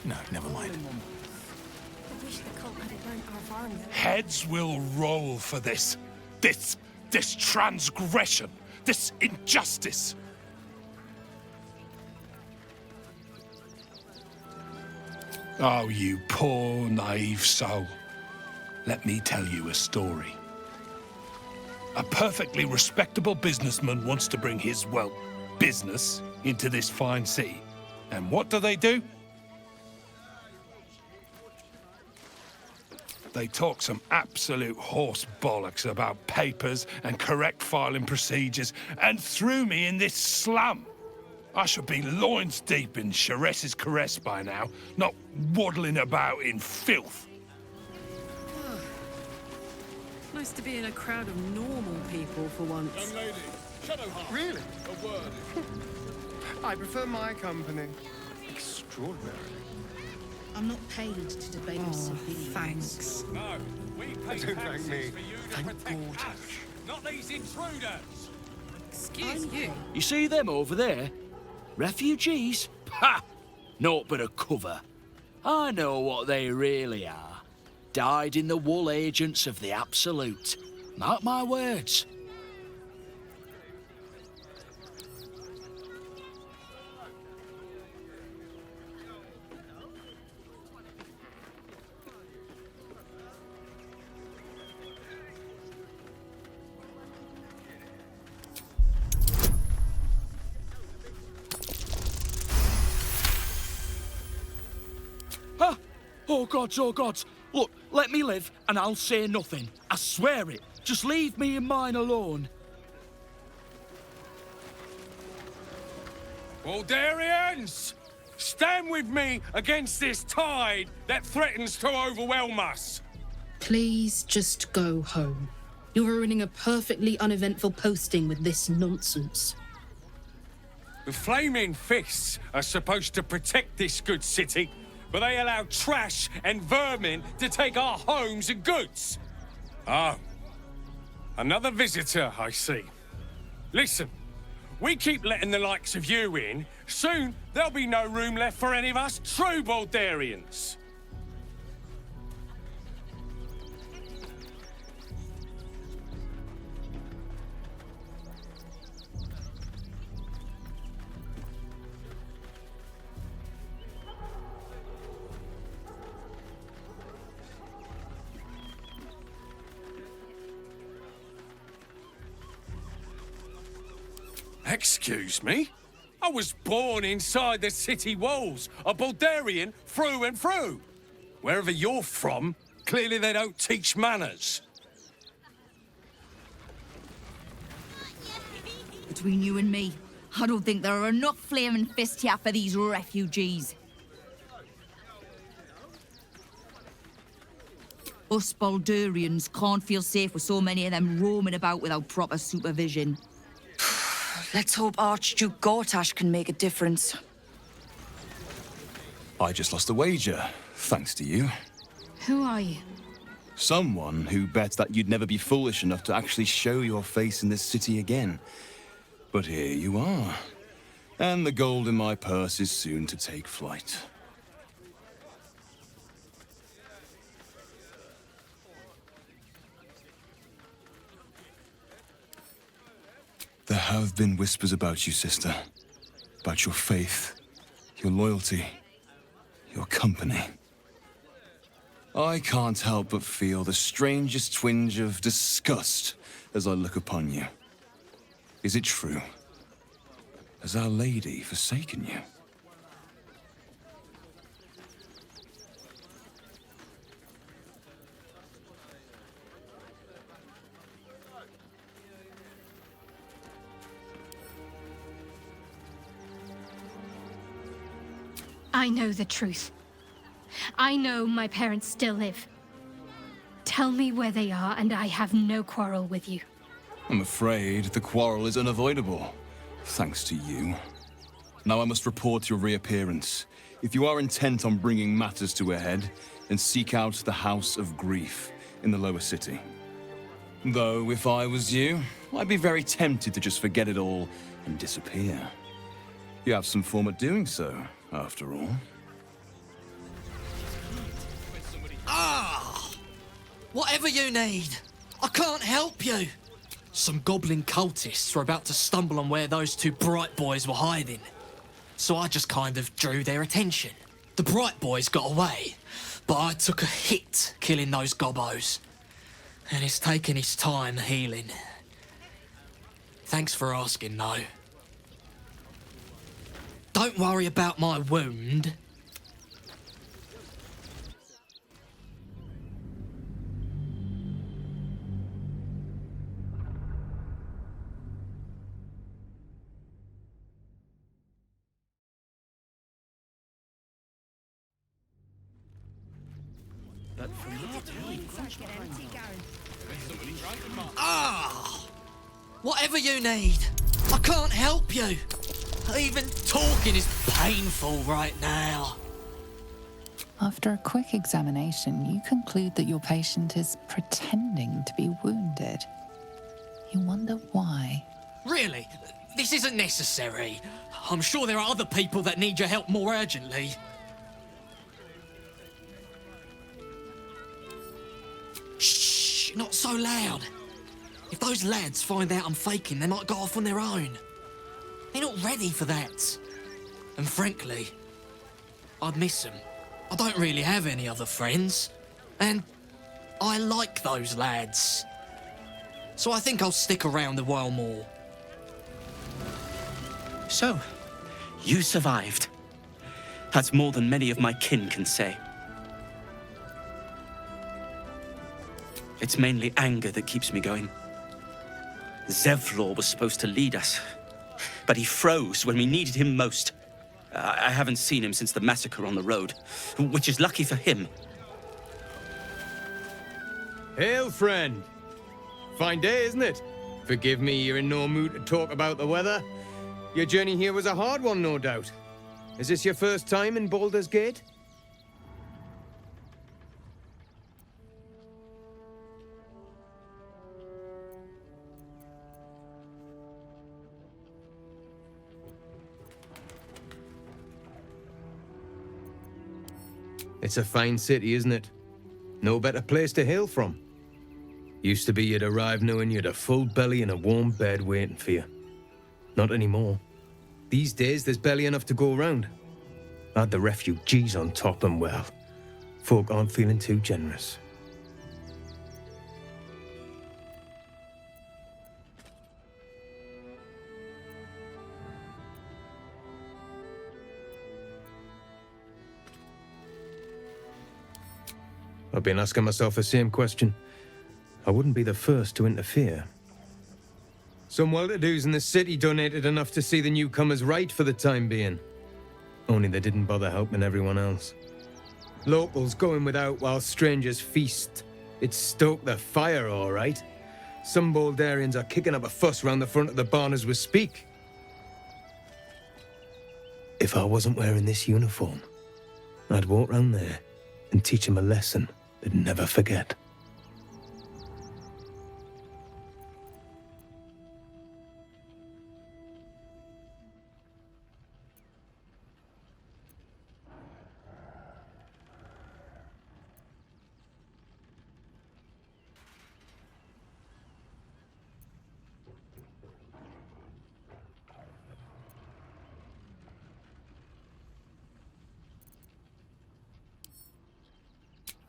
Speaker 13: No, never mind.
Speaker 21: I wish the cult had burnt our farm.
Speaker 9: Heads will roll for this. This transgression. This injustice. Oh, you poor, naive soul. Let me tell you a story. A perfectly respectable businessman wants to bring his, well, business into this fine city. And what do? They talk some absolute horse bollocks about papers and correct filing procedures and threw me in this slum. I should be loins deep in Chares's caress by now, not waddling about in filth.
Speaker 12: Nice to be in a crowd of normal people for once.
Speaker 5: Young lady, Shadowheart. Really? A word. I prefer my company. Extraordinary.
Speaker 6: I'm not paid to debate civilians.
Speaker 12: Thanks.
Speaker 18: No, we pay
Speaker 5: Don't thank me.
Speaker 18: taxes for you to protect us, not these intruders.
Speaker 12: Excuse you.
Speaker 7: You see them over there? Refugees? Ha! Naught but a cover. I know what they really are. Dyed-in-the-wool agents of the Absolute. Mark my words. Oh gods. Look, let me live and I'll say nothing. I swear it. Just leave me and mine alone.
Speaker 18: Baldurians! Stand with me against this tide that threatens to overwhelm us.
Speaker 6: Please just go home. You're ruining a perfectly uneventful posting with this nonsense.
Speaker 18: The Flaming Fists are supposed to protect this good city, but they allow trash and vermin to take our homes and goods. Oh, another visitor, I see. Listen, we keep letting the likes of you in, soon there'll be no room left for any of us true Baldurians. Excuse me? I was born inside the city walls, a Baldurian through and through. Wherever you're from, clearly they don't teach manners.
Speaker 23: Between you and me, I don't think there are enough Flaming Fists here for these refugees. Us Baldurians can't feel safe with so many of them roaming about without proper supervision.
Speaker 24: Let's hope Archduke Gortash can make a difference.
Speaker 25: I just lost a wager, thanks to you.
Speaker 8: Who are you?
Speaker 25: Someone who bet that you'd never be foolish enough to actually show your face in this city again. But here you are. And the gold in my purse is soon to take flight. There have been whispers about you, sister. About your faith, your loyalty, your company. I can't help but feel the strangest twinge of disgust as I look upon you. Is it true? Has Our Lady forsaken you?
Speaker 1: I know the truth. I know my parents still live. Tell me where they are, and I have no quarrel with you.
Speaker 25: I'm afraid the quarrel is unavoidable, thanks to you. Now I must report your reappearance. If you are intent on bringing matters to a head, then seek out the House of Grief in the lower city. Though, if I was you, I'd be very tempted to just forget it all and disappear. You have some form at doing so, after all.
Speaker 2: Ah! Whatever you need. I can't help you. Some goblin cultists were about to stumble on where those two bright boys were hiding. So I just kind of drew their attention. The bright boys got away, but I took a hit killing those gobbos. And it's taken its time healing. Thanks for asking, though. Don't worry about my wound. Ah! Whatever you need. I can't help you. Even talking is painful right now.
Speaker 4: After a quick examination, you conclude that your patient is pretending to be wounded. You wonder why.
Speaker 2: Really? This isn't necessary. I'm sure there are other people that need your help more urgently. Shh, not so loud. If those lads find out I'm faking, they might go off on their own. They're not ready for that. And frankly, I'd miss them. I don't really have any other friends. And I like those lads. So I think I'll stick around a while more.
Speaker 10: So, you survived. That's more than many of my kin can say. It's mainly anger that keeps me going. Zevlor was supposed to lead us, but he froze when we needed him most. I haven't seen him since the massacre on the road, which is lucky for him.
Speaker 11: Hail, friend. Fine day, isn't it? Forgive me, you're in no mood to talk about the weather. Your journey here was a hard one, no doubt. Is this your first time in Baldur's Gate? It's a fine city, isn't it? No better place to hail from. Used to be you'd arrive knowing you'd a full belly and a warm bed waiting for you. Not anymore. These days, there's barely enough to go around. Add the refugees on top and, well, folk aren't feeling too generous. I've been asking myself the same question. I wouldn't be the first to interfere. Some well-to-dos in the city donated enough to see the newcomers right for the time being. Only they didn't bother helping everyone else. Locals going without while strangers feast. It stoked the fire, all right. Some Baldurians are kicking up a fuss round the front of the barn as we speak. If I wasn't wearing this uniform, I'd walk round there and teach them a lesson they'd never forget.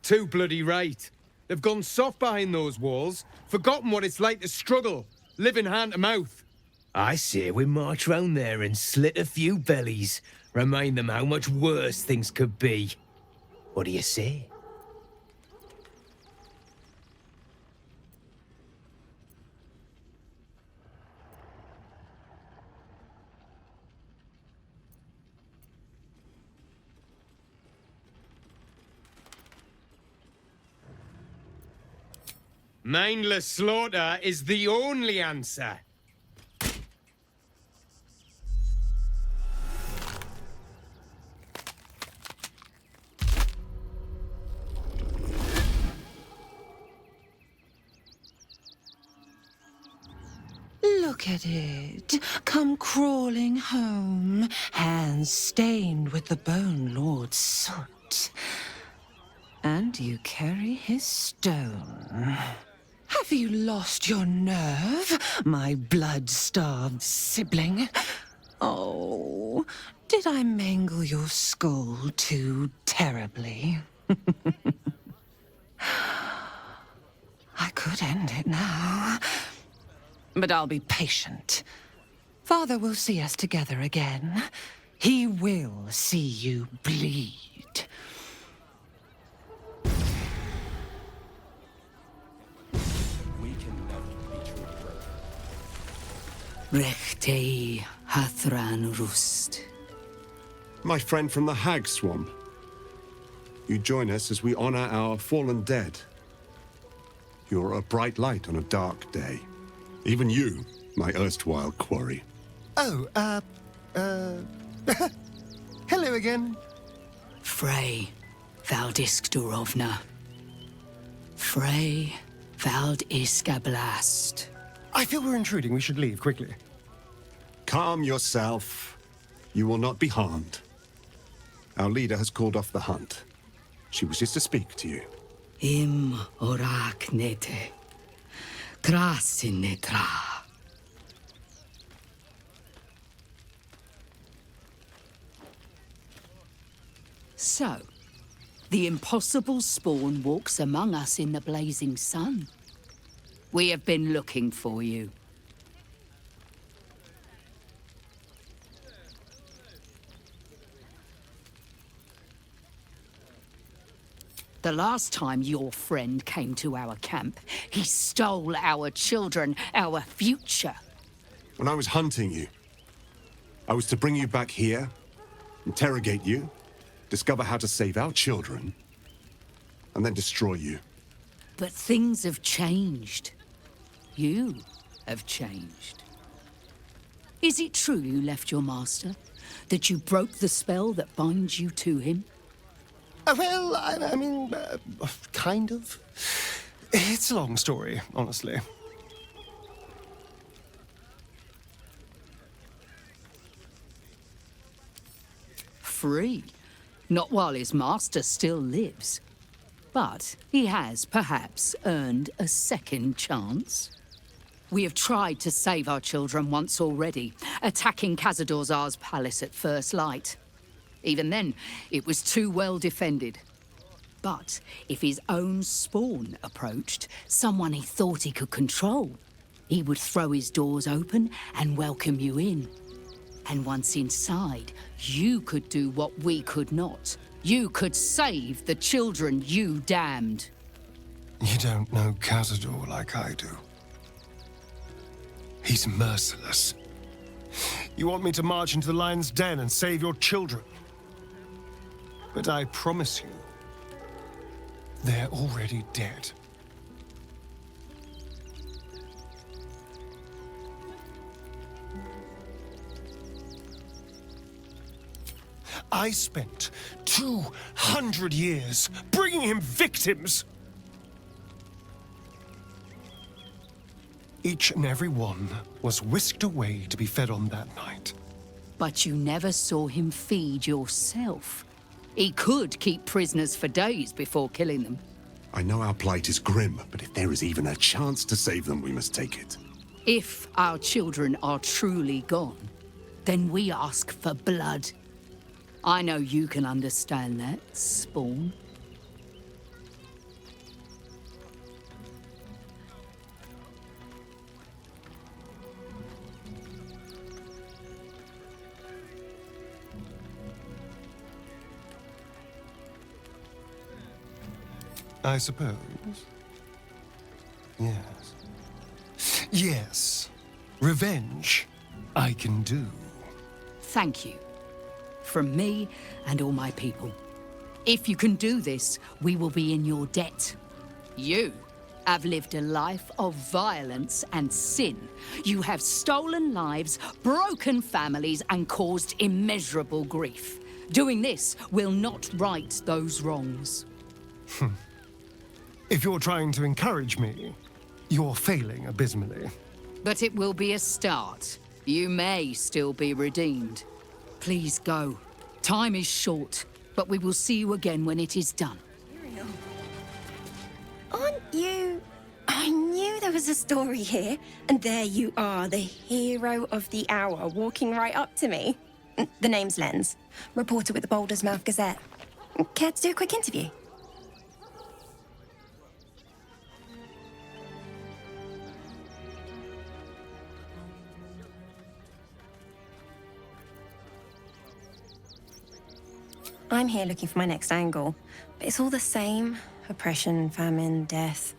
Speaker 11: Too bloody right. They've gone soft behind those walls, forgotten what it's like to struggle, living hand to mouth. I say we march round there and slit a few bellies. Remind them how much worse things could be. What do you say? Mindless slaughter is the only answer.
Speaker 3: Look at it, come crawling home, hands stained with the Bone Lord's soot. And you carry his stone. Have you lost your nerve, my blood-starved sibling? Oh, did I mangle your skull too terribly? I could end it now. But I'll be patient. Father will see us together again. He will see you bleed.
Speaker 14: Rechtei Hathran Rust.
Speaker 15: My friend from the Hag Swamp. You join us as we honor our fallen dead. You're a bright light on a dark day. Even you, my erstwhile quarry.
Speaker 5: Oh, hello again.
Speaker 14: Frey Valdiskdurovna. Frey Valdiskablast.
Speaker 5: I feel we're intruding. We should leave quickly.
Speaker 15: Calm yourself. You will not be harmed. Our leader has called off the hunt. She wishes to speak to you.
Speaker 14: Im orak nete. Krasin netra. So, the impossible spawn walks among us in the blazing sun. We have been looking for you. The last time your friend came to our camp, he stole our children, our future.
Speaker 15: When I was hunting you, I was to bring you back here, interrogate you, discover how to save our children, and then destroy you.
Speaker 14: But things have changed. You have changed. Is it true you left your master? That you broke the spell that binds you to him?
Speaker 5: Well, I mean, kind of. It's a long story, honestly.
Speaker 14: Free. Not while his master still lives. But he has, perhaps, earned a second chance. We have tried to save our children once already, attacking Khazad-dûr'Zar's palace at first light. Even then, it was too well defended. But if his own spawn approached, someone he thought he could control, he would throw his doors open and welcome you in. And once inside, you could do what we could not. You could save the children you damned.
Speaker 5: You don't know Khazad-dûr like I do. He's merciless. You want me to march into the lion's den and save your children? But I promise you, they're already dead. I spent 200 years bringing him victims. Each and every one was whisked away to be fed on that night.
Speaker 14: But you never saw him feed yourself. He could keep prisoners for days before killing them.
Speaker 15: I know our plight is grim, but if there is even a chance to save them, we must take it.
Speaker 14: If our children are truly gone, then we ask for blood. I know you can understand that, Spawn.
Speaker 5: I suppose. Yes. Yes. Revenge, I can do.
Speaker 14: Thank you. From me and all my people. If you can do this, we will be in your debt. You have lived a life of violence and sin. You have stolen lives, broken families, and caused immeasurable grief. Doing this will not right those wrongs.
Speaker 5: If you're trying to encourage me, you're failing abysmally.
Speaker 14: But it will be a start. You may still be redeemed. Please go. Time is short, but we will see you again when it is done.
Speaker 21: Aren't you... I knew there was a story here, and there you are, the hero of the hour, walking right up to me. The name's Lens, reporter with the Baldur's Mouth Gazette. Care to do a quick interview? I'm here looking for my next angle, but it's all the same. Oppression, famine, death.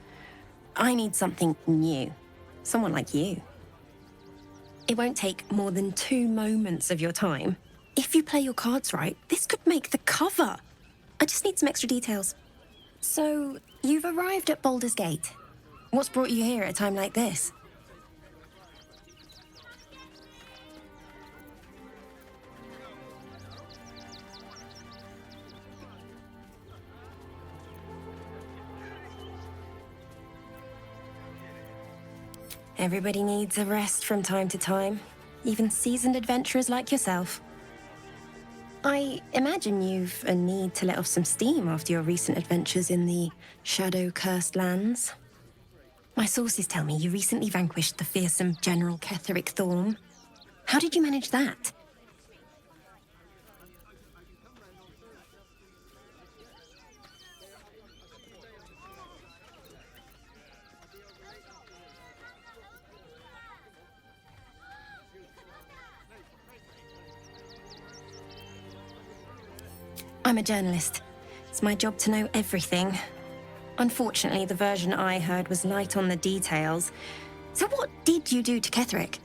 Speaker 21: I need something new. Someone like you. It won't take more than 2 moments of your time. If you play your cards right, this could make the cover. I just need some extra details. So, you've arrived at Baldur's Gate. What's brought you here at a time like this? Everybody needs a rest from time to time, even seasoned adventurers like yourself. I imagine you've a need to let off some steam after your recent adventures in the shadow-cursed lands. My sources tell me you recently vanquished the fearsome General Ketheric Thorm. How did you manage that? I'm a journalist. It's my job to know everything. Unfortunately, the version I heard was light on the details. So what did you do to Ketheric?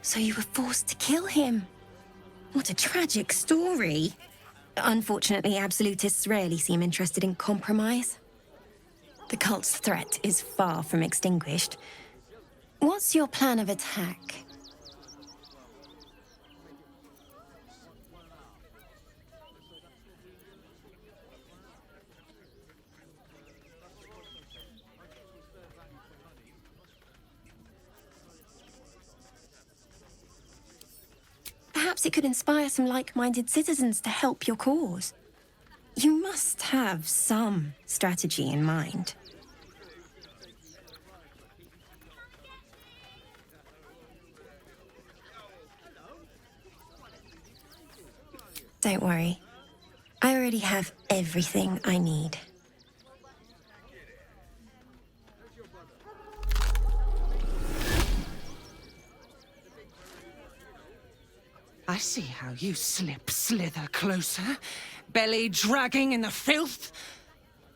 Speaker 21: So you were forced to kill him. What a tragic story. Unfortunately, absolutists rarely seem interested in compromise. The cult's threat is far from extinguished. What's your plan of attack? Perhaps it could inspire some like-minded citizens to help your cause. You must have some strategy in mind. Don't worry. I already have everything I need.
Speaker 3: I see how you slither closer, belly dragging in the filth.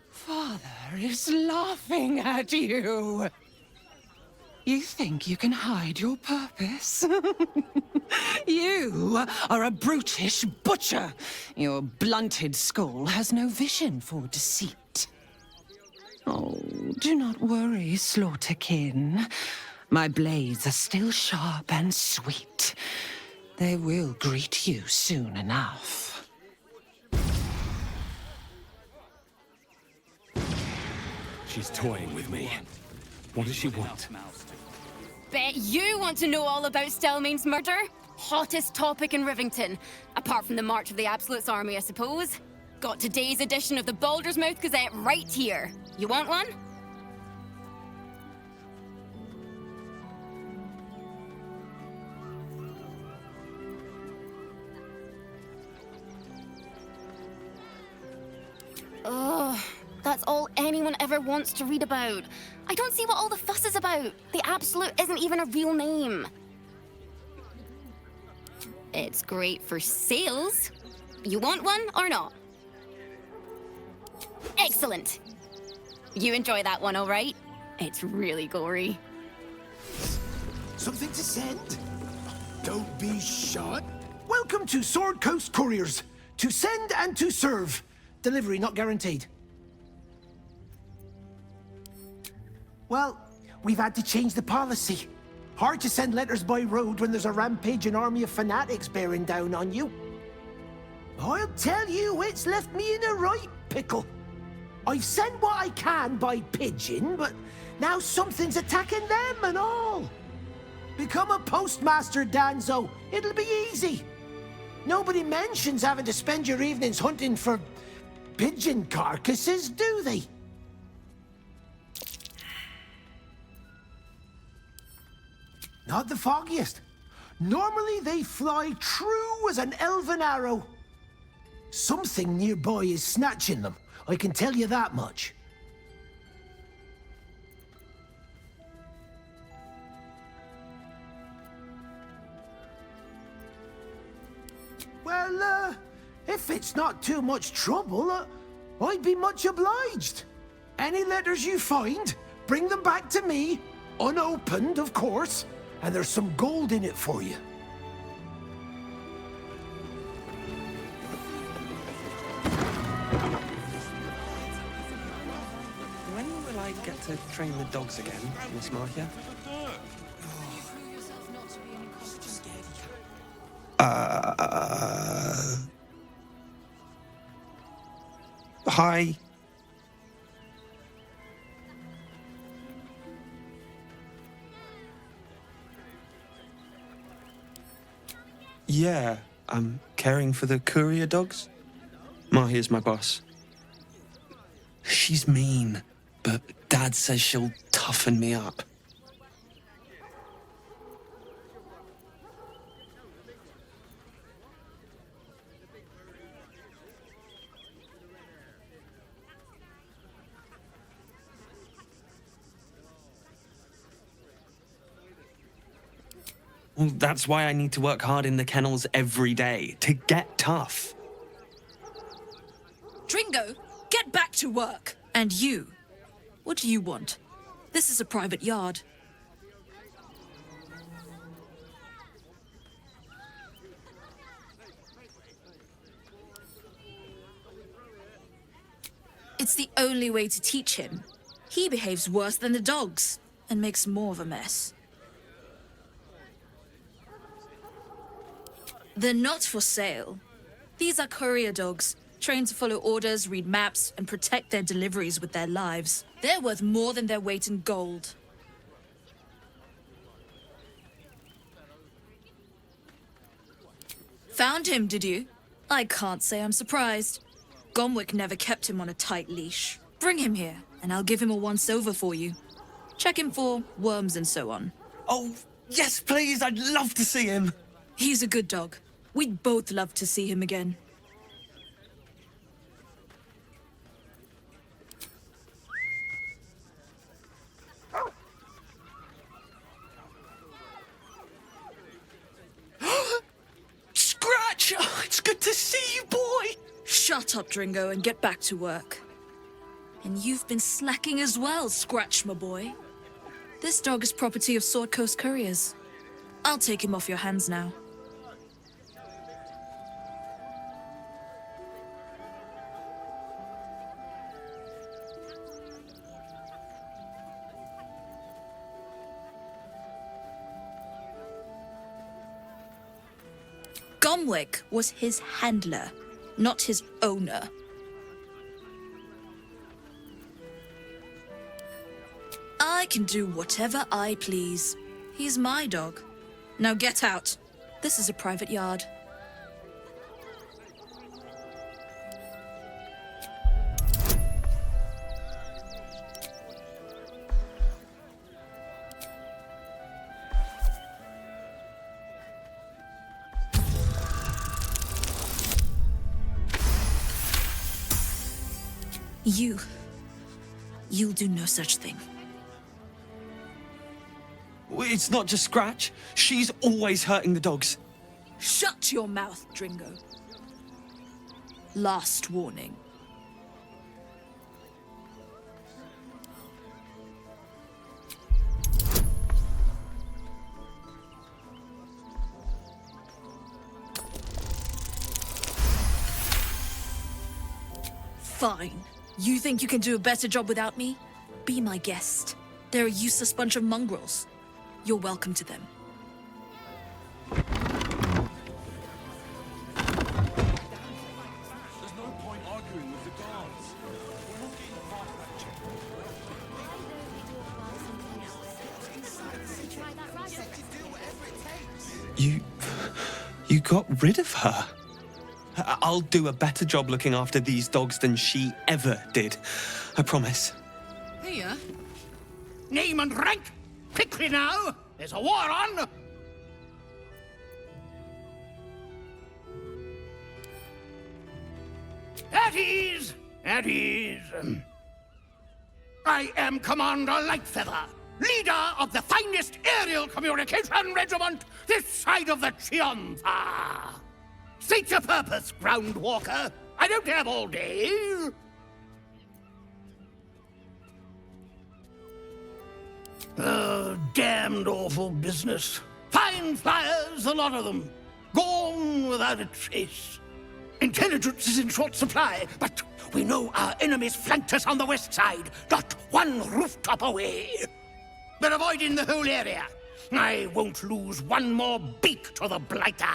Speaker 3: Father is laughing at you. You think you can hide your purpose? You are a brutish butcher. Your blunted skull has no vision for deceit. Oh, do not worry, Slaughterkin. My blades are still sharp and sweet. They will greet you soon enough.
Speaker 18: She's toying with me. What does she want?
Speaker 16: Bet you want to know all about Stelmane's murder? Hottest topic in Rivington. Apart from the March of the Absolute's army, I suppose. Got today's edition of the Baldur's Mouth Gazette right here. You want one? Ugh, that's all anyone ever wants to read about. I don't see what all the fuss is about. The Absolute isn't even a real name. It's great for sales. You want one or not? Excellent. You enjoy that one, all right? It's really gory.
Speaker 13: Something to send? Don't be shy. Welcome to Sword Coast Couriers. To send and to serve. Delivery not guaranteed. Well, we've had to change the policy. Hard to send letters by road when there's a rampaging army of fanatics bearing down on you. I'll tell you, it's left me in a right pickle. I've sent what I can by pigeon, but now something's attacking them and all. Become a postmaster, Danzo. It'll be easy. Nobody mentions having to spend your evenings hunting for pigeon carcasses, do they? Not the foggiest. Normally they fly true as an elven arrow. Something nearby is snatching them, I can tell you that much. Well, if it's not too much trouble, I'd be much obliged. Any letters you find, bring them back to me, unopened, of course, and there's some gold in it for you.
Speaker 17: When will I get to train the dogs again, Miss Markia? Hi. Yeah, I'm caring for the courier dogs. Mahia's my boss. She's mean, but Dad says she'll toughen me up. Well, that's why I need to work hard in the kennels every day, to get tough.
Speaker 24: Dringo, get back to work. And you, what do you want? This is a private yard. It's the only way to teach him. He behaves worse than the dogs and makes more of a mess. They're not for sale. These are courier dogs, trained to follow orders, read maps, and protect their deliveries with their lives. They're worth more than their weight in gold. Found him, did you? I can't say I'm surprised. Gomwick never kept him on a tight leash. Bring him here, and I'll give him a once-over for you. Check him for worms and so on.
Speaker 17: Oh, yes, please, I'd love to see him.
Speaker 24: He's a good dog. We'd both love to see him again.
Speaker 17: Scratch! Oh, it's good to see you, boy!
Speaker 24: Shut up, Dringo, and get back to work. And you've been slacking as well, Scratch, my boy. This dog is property of Sword Coast Couriers. I'll take him off your hands now. Gomwick was his handler, not his owner. I can do whatever I please. He's my dog. Now get out. This is a private yard. You'll do no such thing.
Speaker 17: It's not just Scratch. She's always hurting the dogs.
Speaker 24: Shut your mouth, Dringo. Last warning. Fine. You think you can do a better job without me? Be my guest. They're a useless bunch of mongrels. You're welcome to them.
Speaker 17: You got rid of her? I'll do a better job looking after these dogs than she ever did. I promise.
Speaker 9: Here. Name and rank! Quickly now! There's a war on! At ease! At ease! I am Commander Lightfeather, leader of the finest aerial communication regiment this side of the Chiantha. State your purpose, Groundwalker. I don't have all day. Damned awful business. Fine flyers, a lot of them. Gone without a trace. Intelligence is in short supply, but we know our enemies flanked us on the west side, not one rooftop away. They're avoiding the whole area. I won't lose one more beak to the blighter.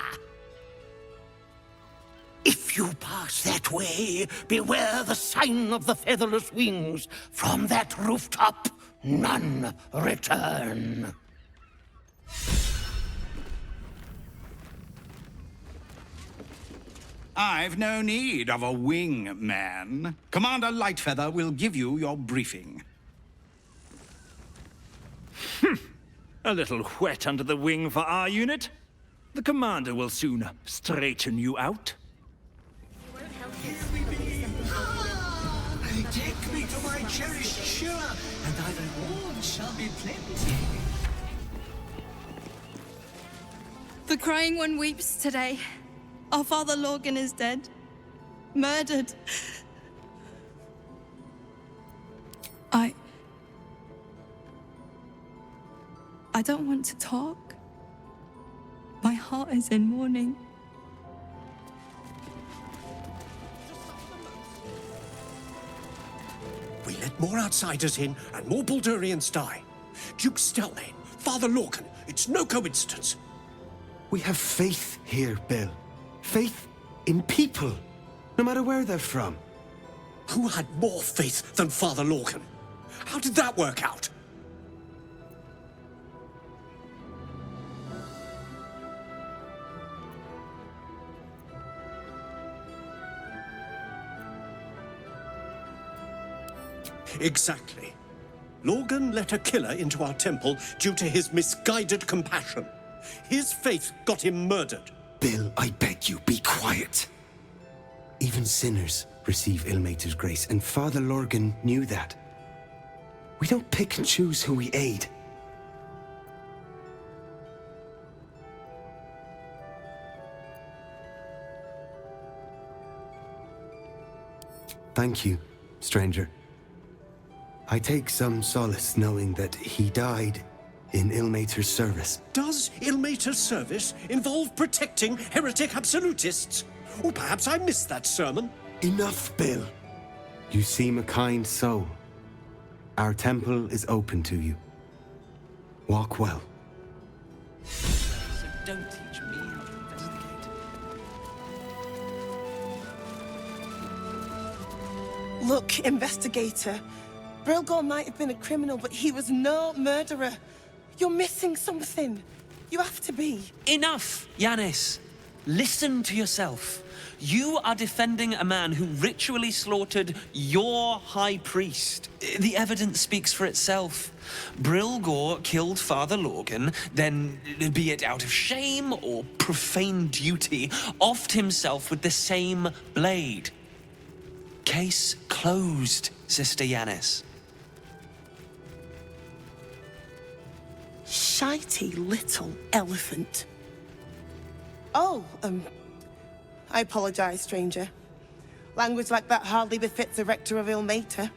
Speaker 9: If you pass that way, beware the sign of the featherless wings. From that rooftop, none return.
Speaker 12: I've no need of a wing man. Commander Lightfeather will give you your briefing.
Speaker 7: A little wet under the wing for our unit. The commander will soon straighten you out.
Speaker 9: Take me to my cherished chiller, and thy reward shall be plenty.
Speaker 19: The Crying One weeps today. Our father Lorgan is dead. Murdered. I don't want to talk. My heart is in mourning.
Speaker 20: We let more outsiders in, and more Baldurians die. Duke Stelmane, Father Lorcan, it's no coincidence.
Speaker 13: We have faith here, Bill. Faith in people, no matter where they're from.
Speaker 20: Who had more faith than Father Lorcan? How did that work out? Exactly. Lorgan let a killer into our temple due to his misguided compassion. His faith got him murdered.
Speaker 13: Bill, I beg you, be quiet. Even sinners receive Ilmater's grace, and Father Lorgan knew that. We don't pick and choose who we aid. Thank you, stranger. I take some solace knowing that he died in Ilmater's service.
Speaker 20: Does Ilmater's service involve protecting heretic absolutists? Or perhaps I missed that sermon.
Speaker 13: Enough, Bill. You seem a kind soul. Our temple is open to you. Walk well.
Speaker 17: So don't teach me how to investigate.
Speaker 22: Look, investigator. Brilgor might have been a criminal, but he was no murderer. You're missing something. You have to be.
Speaker 17: Enough, Yanis. Listen to yourself. You are defending a man who ritually slaughtered your high priest. The evidence speaks for itself. Brilgor killed Father Lorgan, then, be it out of shame or profane duty, offed himself with the same blade. Case closed, Sister Yanis.
Speaker 22: Shitey little elephant. Oh, I apologize, stranger. Language like that hardly befits a rector of Ilmater.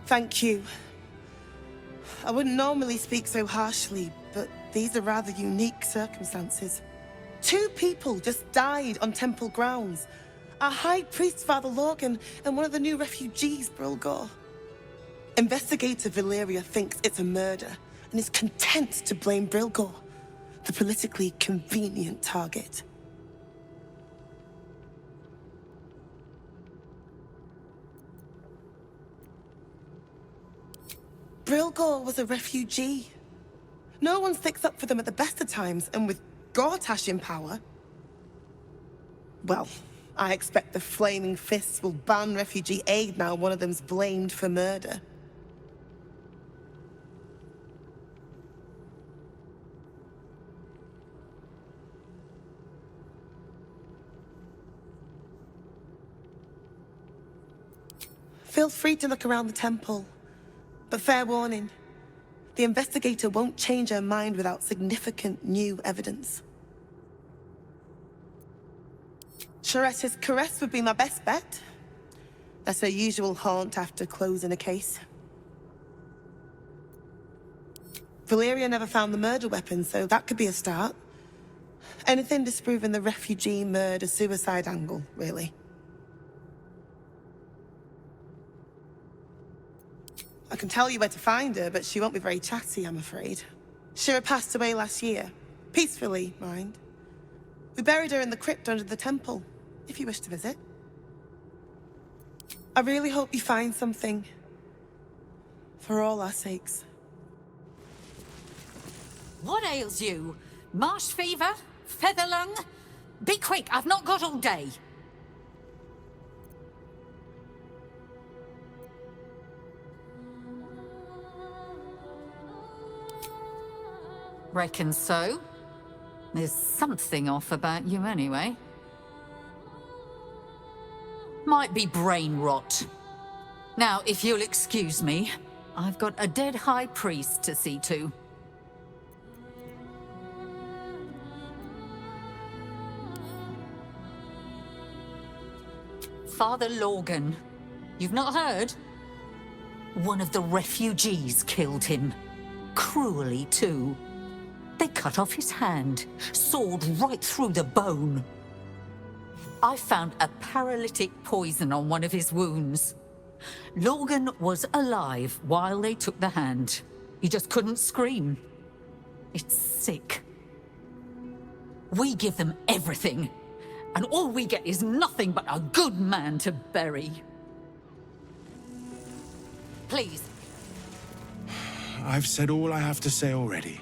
Speaker 22: Thank you. I wouldn't normally speak so harshly, but these are rather unique circumstances. 2 people just died on temple grounds. Our High Priest, Father Logan, and one of the new refugees, Brilgor. Investigator Valeria thinks it's a murder and is content to blame Brilgor, the politically convenient target. Brilgor was a refugee. No one sticks up for them at the best of times, and with Gortash in power, well, I expect the Flaming Fists will ban refugee aid now one of them's blamed for murder. Feel free to look around the temple, but fair warning, the investigator won't change her mind without significant new evidence. Sharetta's caress would be my best bet. That's her usual haunt after closing a case. Valeria never found the murder weapon, so that could be a start. Anything disproving the refugee murder-suicide angle, really. I can tell you where to find her, but she won't be very chatty, I'm afraid. Shira passed away last year. Peacefully, mind. We buried her in the crypt under the temple, if you wish to visit. I really hope you find something. For all our sakes.
Speaker 1: What ails you? Marsh fever? Feather lung? Be quick, I've not got all day. Reckon so. There's something off about you anyway. Might be brain rot. Now, if you'll excuse me, I've got a dead high priest to see to. Father Logan. You've not heard? One of the refugees killed him. Cruelly, too. They cut off his hand, sawed right through the bone. I found a paralytic poison on one of his wounds. Logan was alive while they took the hand. He just couldn't scream. It's sick. We give them everything, and all we get is nothing but a good man to bury. Please.
Speaker 6: I've said all I have to say already.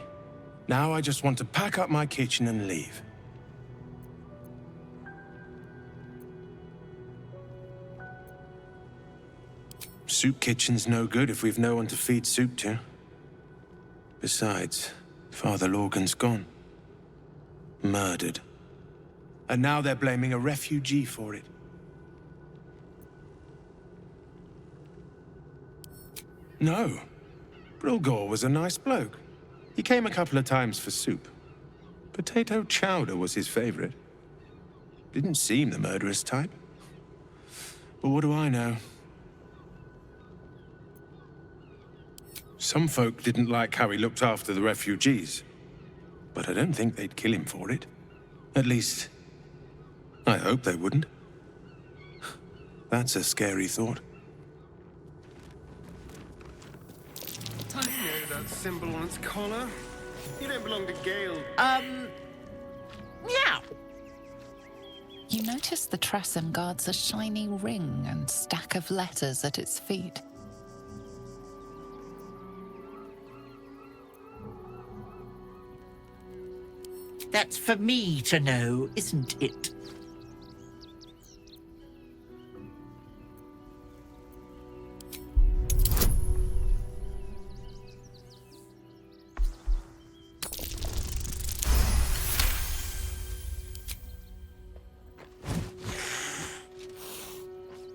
Speaker 6: Now I just want to pack up my kitchen and leave. Soup kitchen's no good if we've no one to feed soup to. Besides, Father Logan's gone. Murdered. And now they're blaming a refugee for it. No. Brilgor was a nice bloke. He came a couple of times for soup. Potato chowder was his favorite. Didn't seem the murderous type. But what do I know? Some folk didn't like how he looked after the refugees. But I don't think they'd kill him for it. At least, I hope they wouldn't. That's a scary thought.
Speaker 5: You know that symbol on its collar? You don't belong to Gale.
Speaker 4: Yeah. You notice the Tressum guards a shiny ring and stack of letters at its feet.
Speaker 8: That's for me to know, isn't it?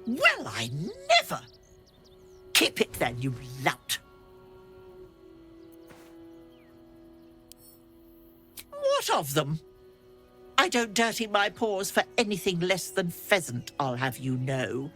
Speaker 8: Well, I never! Keep it then, you lout. What of them? I don't dirty my paws for anything less than pheasant, I'll have you know.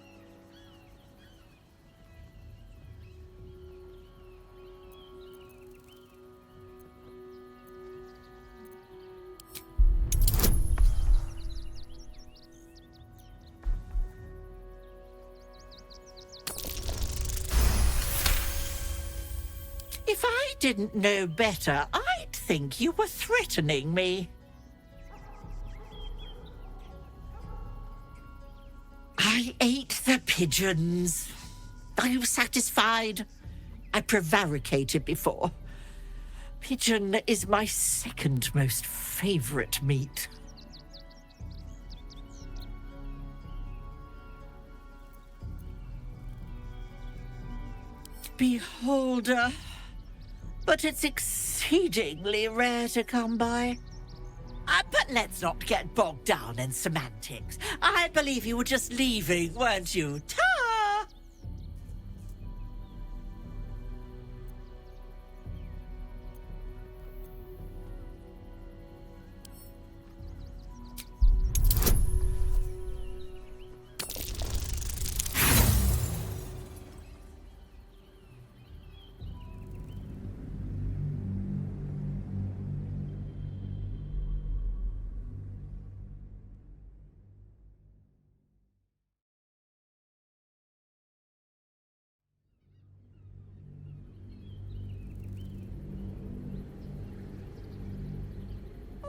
Speaker 8: If I didn't know better, I'd think you were threatening me. I ate the pigeons. Are you satisfied? I prevaricated before. Pigeon is my second most favorite meat. Beholder. But it's exceedingly rare to come by. But let's not get bogged down in semantics. I believe you were just leaving, weren't you? Ta!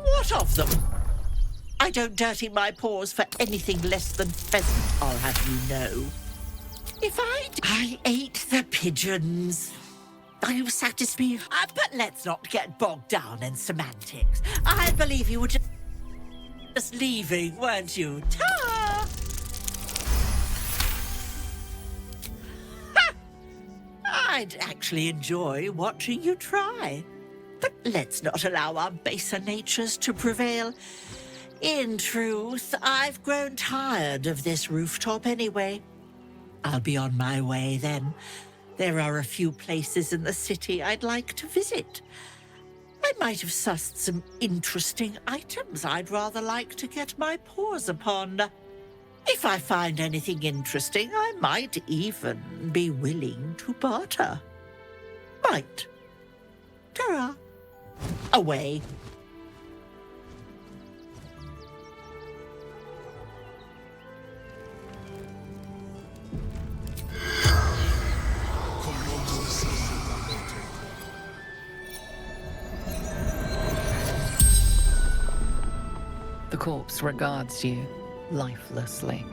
Speaker 8: What of them? I don't dirty my paws for anything less than pheasant, I'll have you know. If I ate the pigeons. Are you satisfied? But let's not get bogged down in semantics. I believe you were just leaving, weren't you? Ta! Ha! I'd actually enjoy watching you try. But let's not allow our baser natures to prevail. In truth, I've grown tired of this rooftop anyway. I'll be on my way then. There are a few places in the city I'd like to visit. I might have sussed some interesting items I'd rather like to get my paws upon. If I find anything interesting, I might even be willing to barter. Might. Ta-ra. Away.
Speaker 4: The corpse regards you lifelessly.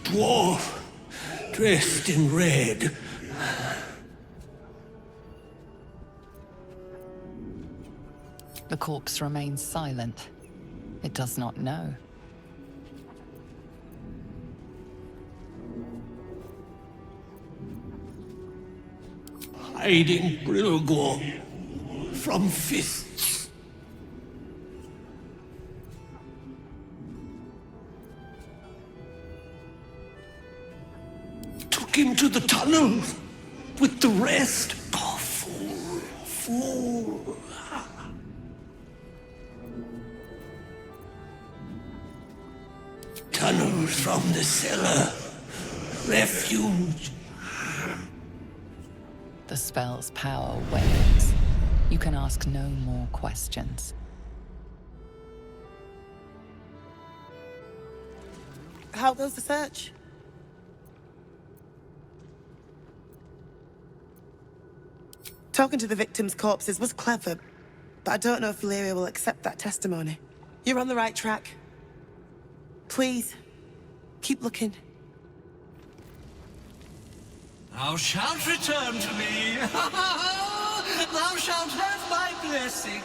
Speaker 9: Dwarf, dressed in red.
Speaker 4: The corpse remains silent. It does not know.
Speaker 9: Hiding Brilgor from fists. Took him to the tunnel with the rest. Oh, fool, fool. Tunnels from the cellar. Refuge.
Speaker 4: The spell's power wanes. You can ask no more questions.
Speaker 22: How goes the search? Talking to the victims' corpses was clever, but I don't know if Valyria will accept that testimony. You're on the right track. Please, keep looking.
Speaker 9: Thou shalt return to me. Thou shalt have my blessing.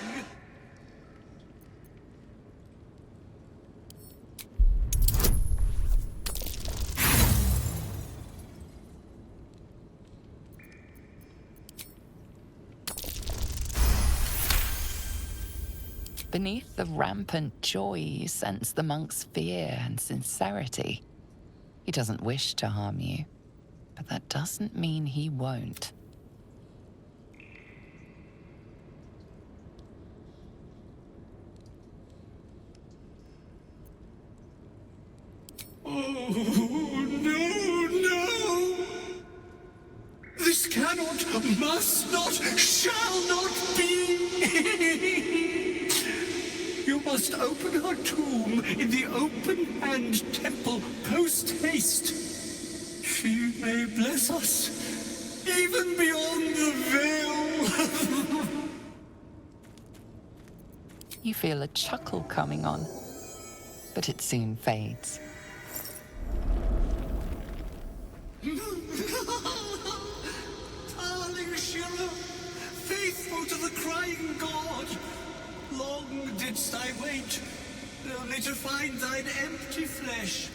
Speaker 4: Beneath the rampant joy, you sense the monk's fear and sincerity. He doesn't wish to harm you, but that doesn't mean he won't.
Speaker 9: Oh, no, no! This cannot, must not, shall not be! You must open her tomb in the open-hand temple post-haste. She may bless us, even beyond the veil.
Speaker 4: You feel a chuckle coming on, but it soon fades.
Speaker 9: Darling Shira, faithful to the crying god, long didst I wait, only to find thine empty flesh.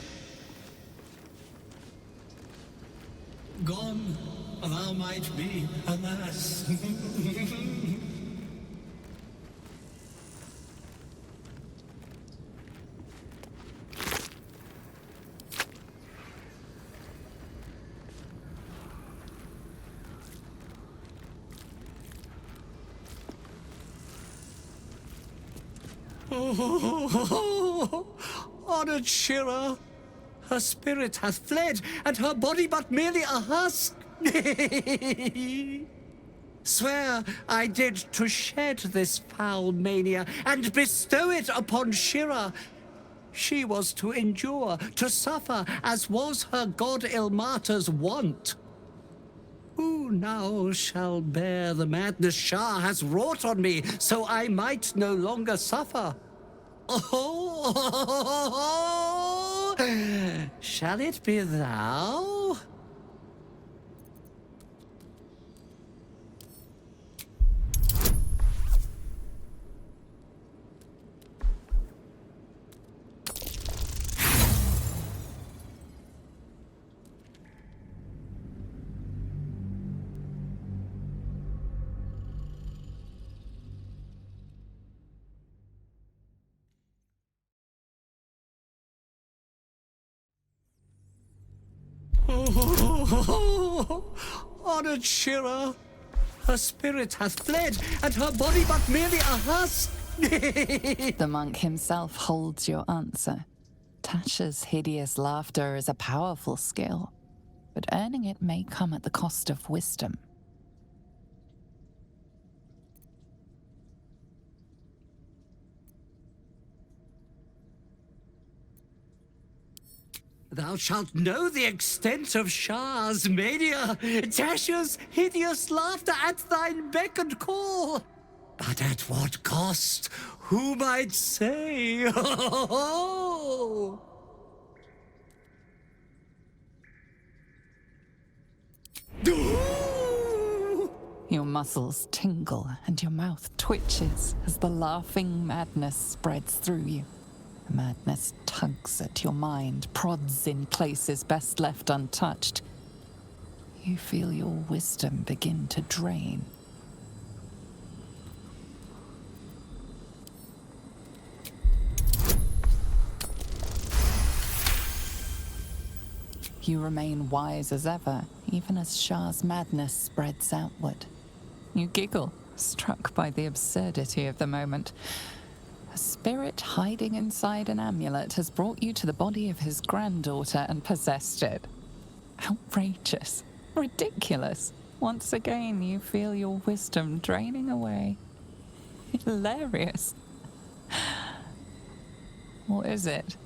Speaker 9: Gone thou might be, alas. Oh, honored Shira, her spirit hath fled, and her body but merely a husk. Swear I did to shed this foul mania and bestow it upon Shira. She was to endure, to suffer, as was her god Ilmata's wont. Who now shall bear the madness Shah has wrought on me, so I might no longer suffer? Oh, shall it be thou? Oh, honored Shira, her spirit hath fled, and her body but merely a husk.
Speaker 4: The monk himself holds your answer. Tasha's hideous laughter is a powerful skill, but earning it may come at the cost of wisdom.
Speaker 9: Thou shalt know the extent of Shah's mania, Tasha's hideous laughter at thine beck and call. But at what cost? Who might say?
Speaker 4: Your muscles tingle and your mouth twitches as the laughing madness spreads through you. The madness tugs at your mind, prods in places best left untouched. You feel your wisdom begin to drain. You remain wise as ever, even as Shah's madness spreads outward. You giggle, struck by the absurdity of the moment. A spirit hiding inside an amulet has brought you to the body of his granddaughter and possessed it. Outrageous. Ridiculous. Once again, you feel your wisdom draining away. Hilarious. What is it?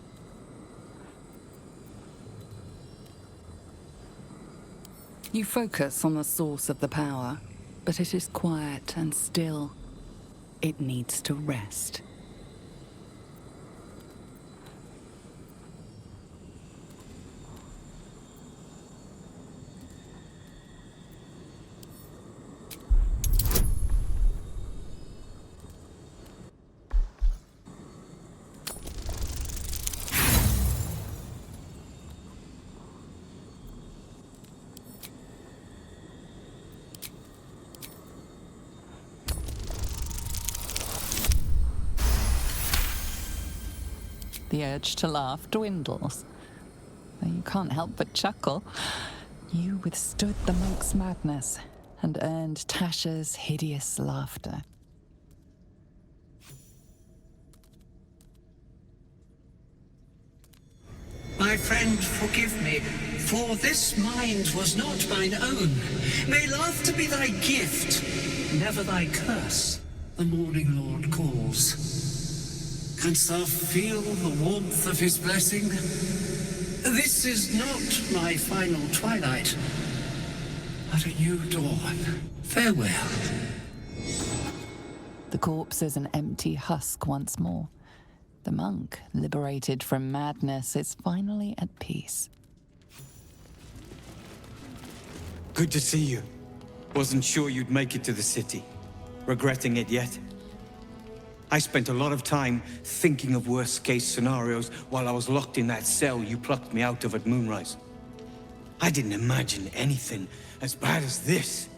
Speaker 4: You focus on the source of the power, but it is quiet and still. It needs to rest. The urge to laugh dwindles. Though you can't help but chuckle. You withstood the monk's madness and earned Tasha's hideous laughter.
Speaker 9: My friend, forgive me, for this mind was not mine own. May laughter be thy gift, never thy curse, the morning Lord calls. Canst thou feel the warmth of his blessing? This is not my final twilight, but a new dawn. Farewell.
Speaker 4: The corpse is an empty husk once more. The monk, liberated from madness, is finally at peace.
Speaker 2: Good to see you. Wasn't sure you'd make it to the city. Regretting it yet? I spent a lot of time thinking of worst-case scenarios while I was locked in that cell you plucked me out of at Moonrise. I didn't imagine anything as bad as this.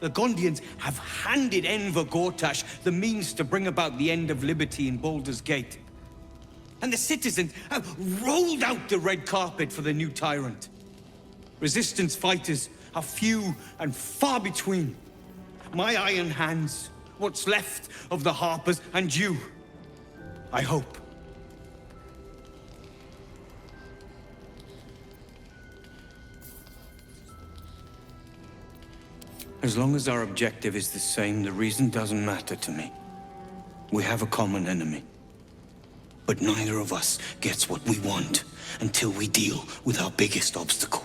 Speaker 2: The Gondians have handed Enver Gortash the means to bring about the end of liberty in Baldur's Gate. And the citizens have rolled out the red carpet for the new tyrant. Resistance fighters are few and far between. My iron hands, what's left of the Harpers, and you, I hope. As long as our objective is the same, the reason doesn't matter to me. We have a common enemy. But neither of us gets what we want until we deal with our biggest obstacle.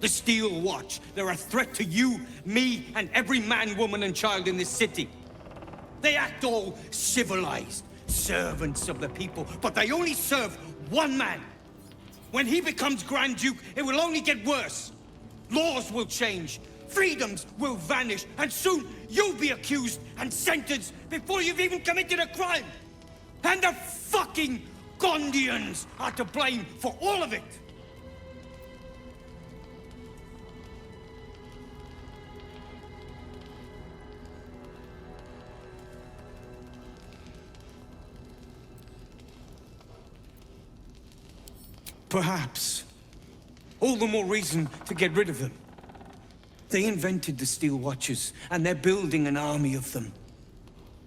Speaker 2: The Steel Watch. They're a threat to you, me, and every man, woman, and child in this city. They act all civilized, servants of the people, but they only serve one man. When he becomes Grand Duke, it will only get worse. Laws will change, freedoms will vanish, and soon you'll be accused and sentenced before you've even committed a crime. And the fucking Gondians are to blame for all of it. Perhaps. All the more reason to get rid of them. They invented the Steel Watchers, and they're building an army of them.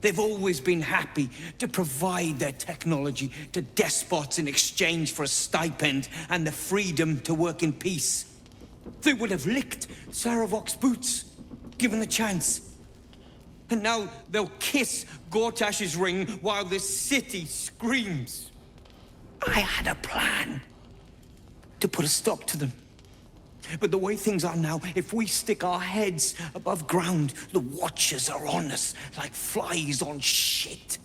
Speaker 2: They've always been happy to provide their technology to despots in exchange for a stipend and the freedom to work in peace. They would have licked Saravok's boots, given the chance. And now they'll kiss Gortash's ring while this city screams. I had a plan to put a stop to them. But the way things are now, if we stick our heads above ground, the Watchers are on us like flies on shit.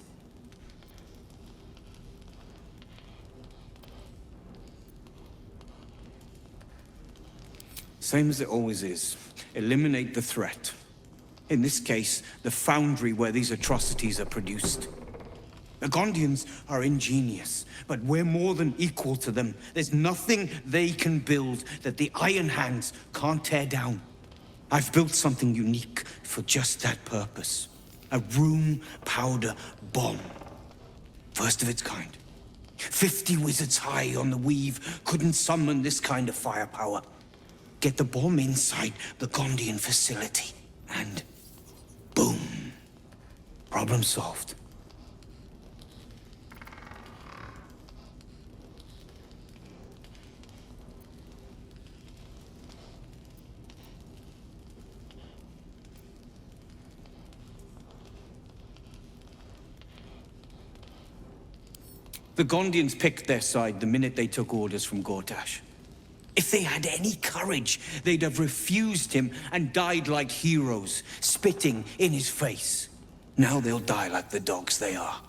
Speaker 2: Same as it always is. Eliminate the threat. In this case, the foundry where these atrocities are produced. The Gondians are ingenious, but we're more than equal to them. There's nothing they can build that the Iron Hands can't tear down. I've built something unique for just that purpose. A room powder bomb. First of its kind. 50 wizards high on the weave couldn't summon this kind of firepower. Get the bomb inside the Gondian facility, and boom. Problem solved. The Gondians picked their side the minute they took orders from Gortash. If they had any courage, they'd have refused him and died like heroes, spitting in his face. Now they'll die like the dogs they are.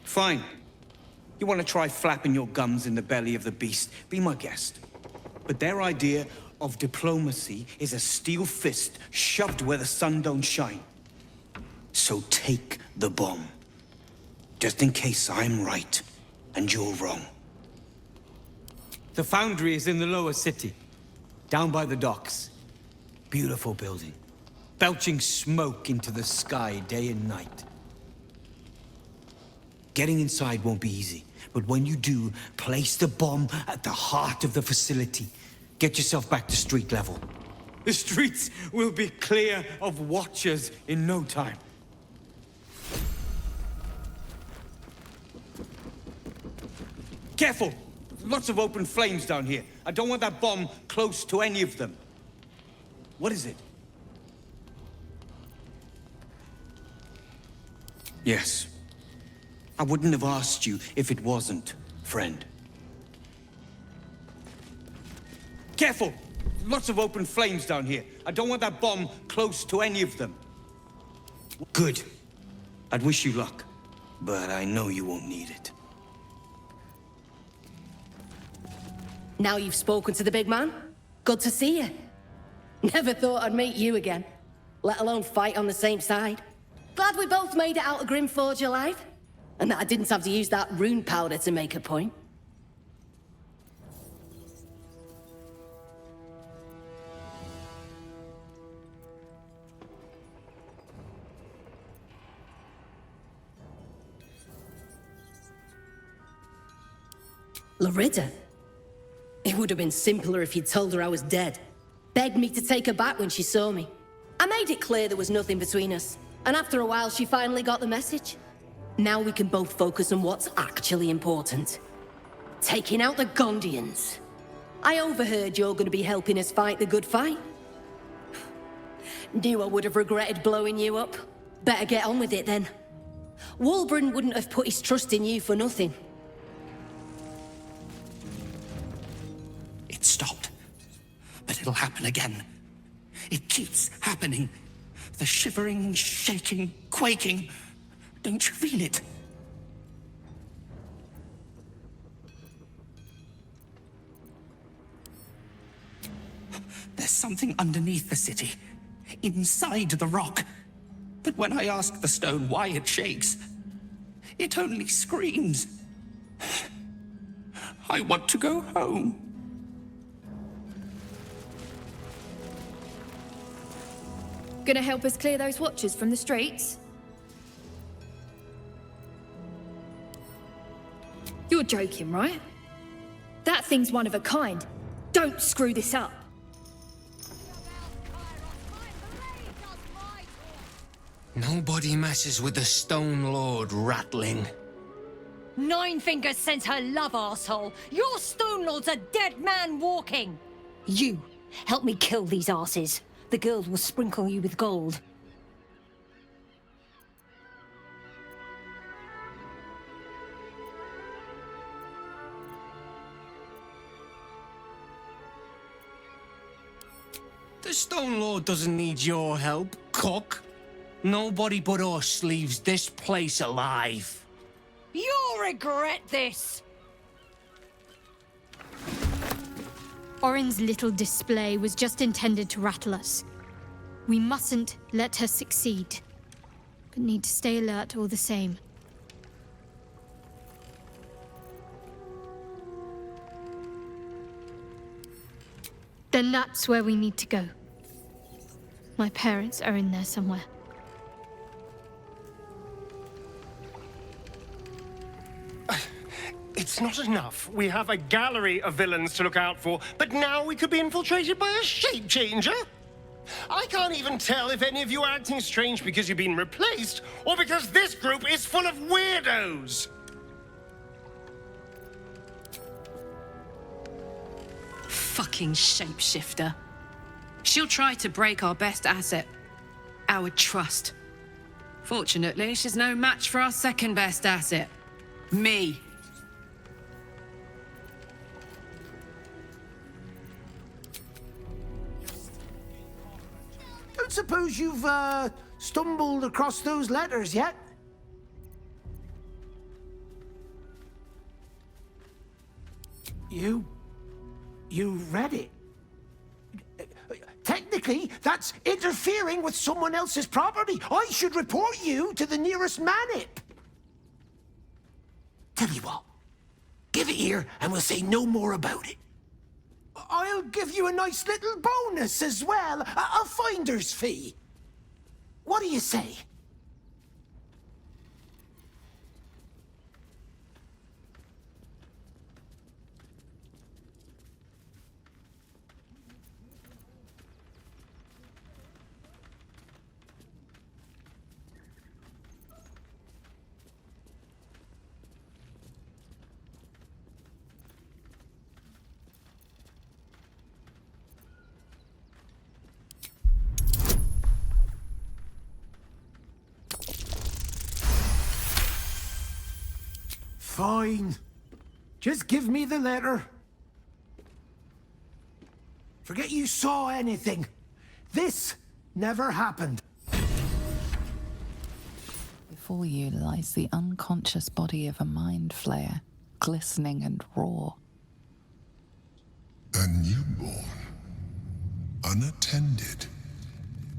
Speaker 2: Fine. You want to try flapping your gums in the belly of the beast, be my guest. But their idea of diplomacy is a steel fist shoved where the sun don't shine. So take the bomb. Just in case I'm right and you're wrong. The foundry is in the lower city, down by the docks. Beautiful building, belching smoke into the sky day and night. Getting inside won't be easy, but when you do, place the bomb at the heart of the facility. Get yourself back to street level. The streets will be clear of Watchers in no time. Careful! Lots of open flames down here. I don't want that bomb close to any of them. What is it? Yes. I wouldn't have asked you if it wasn't, friend. Careful! Lots of open flames down here. I don't want that bomb close to any of them. Good. I'd wish you luck, but I know you won't need it.
Speaker 10: Now you've spoken to the big man? Good to see you. Never thought I'd meet you again, let alone fight on the same side. Glad we both made it out of Grimforge alive, and that I didn't have to use that rune powder to make a point. Larida? It would have been simpler if you'd told her I was dead. Begged me to take her back when she saw me. I made it clear there was nothing between us, and after a while she finally got the message. Now we can both focus on what's actually important. Taking out the Gondians. I overheard you're going to be helping us fight the good fight. Knew I would have regretted blowing you up. Better get on with it then. Wulbren wouldn't have put his trust in you for nothing.
Speaker 9: It stopped. But it'll happen again. It keeps happening. The shivering, shaking, quaking. Don't you feel it? There's something underneath the city. Inside the rock. But when I ask the stone why it shakes, it only screams. I want to go home.
Speaker 24: Gonna help us clear those watchers from the streets? You're joking, right? That thing's one of a kind. Don't screw this up.
Speaker 11: Nobody messes with the Stone Lord, Ratling.
Speaker 15: Nine Fingers sends her love, arsehole. Your Stone Lord's a dead man walking. You, help me kill these arses. The girls will sprinkle you with gold.
Speaker 11: The Stone Lord doesn't need your help, cook. Nobody but us leaves this place alive.
Speaker 15: You'll regret this!
Speaker 23: Orin's little display was just intended to rattle us. We mustn't let her succeed, but need to stay alert all the same. Then that's where we need to go. My parents are in there somewhere.
Speaker 5: It's not enough. We have a gallery of villains to look out for, but now we could be infiltrated by a shape changer? I can't even tell if any of you are acting strange because you've been replaced, or because this group is full of weirdos.
Speaker 3: Fucking shapeshifter. She'll try to break our best asset, our trust. Fortunately, she's no match for our second best asset, me.
Speaker 13: Don't suppose you've, stumbled across those letters yet? You read it? Technically, that's interfering with someone else's property. I should report you to the nearest manip. Tell you what, give it here and we'll say no more about it. I'll give you a nice little bonus as well, a finder's fee. What do you say? Fine. Just give me the letter. Forget you saw anything. This never happened.
Speaker 4: Before you lies the unconscious body of a mind flayer, glistening and raw.
Speaker 14: A newborn. Unattended.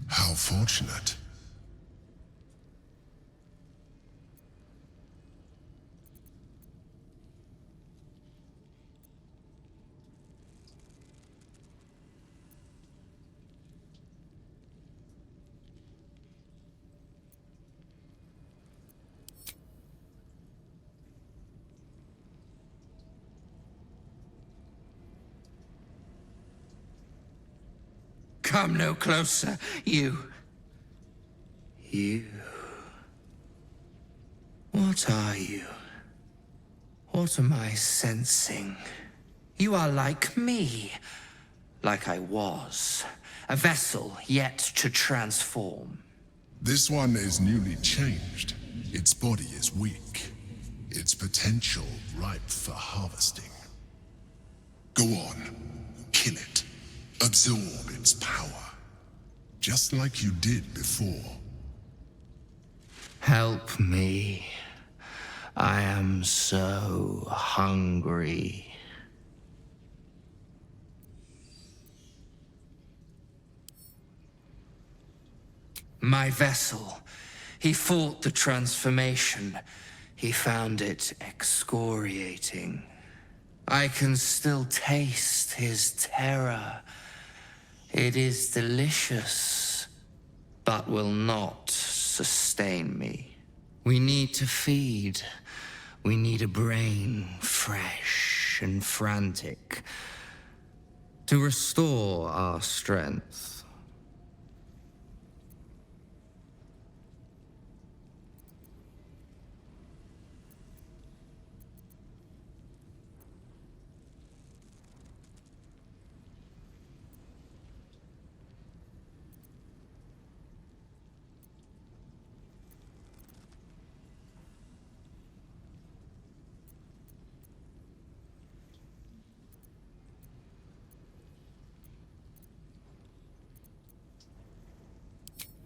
Speaker 14: How fortunate.
Speaker 2: Come no closer, you. You. What are you? What am I sensing? You are like me. Like I was. A vessel yet to transform.
Speaker 14: This one is newly changed. Its body is weak. Its potential ripe for harvesting. Go on. Kill it. Absorb its power. Just like you did before.
Speaker 2: Help me. I am so hungry. My vessel. He fought the transformation. He found it excoriating. I can still taste his terror. It is delicious, but will not sustain me. We need to feed. We need a brain fresh and frantic to restore our strength.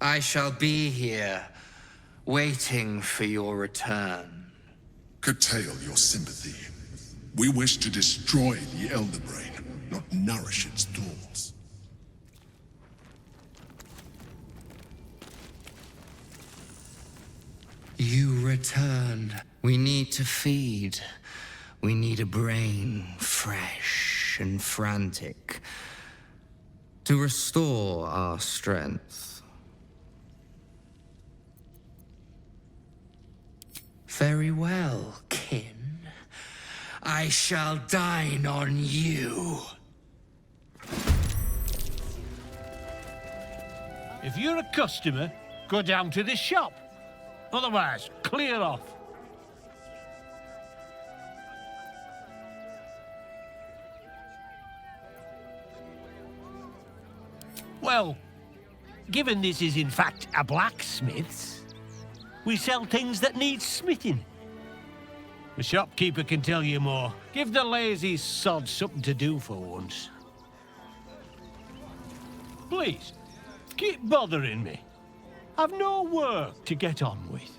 Speaker 2: I shall be here, waiting for your return.
Speaker 14: Curtail your sympathy. We wish to destroy the Elder Brain, not nourish its thoughts.
Speaker 2: You return. We need to feed. We need a brain fresh and frantic to restore our strength. Very well, kin. I shall dine on you.
Speaker 11: If you're a customer, go down to the shop. Otherwise, clear off. Well, given this is in fact a blacksmith's, we sell things that need smithing. The shopkeeper can tell you more. Give the lazy sod something to do for once. Please, keep bothering me. I've no work to get on with.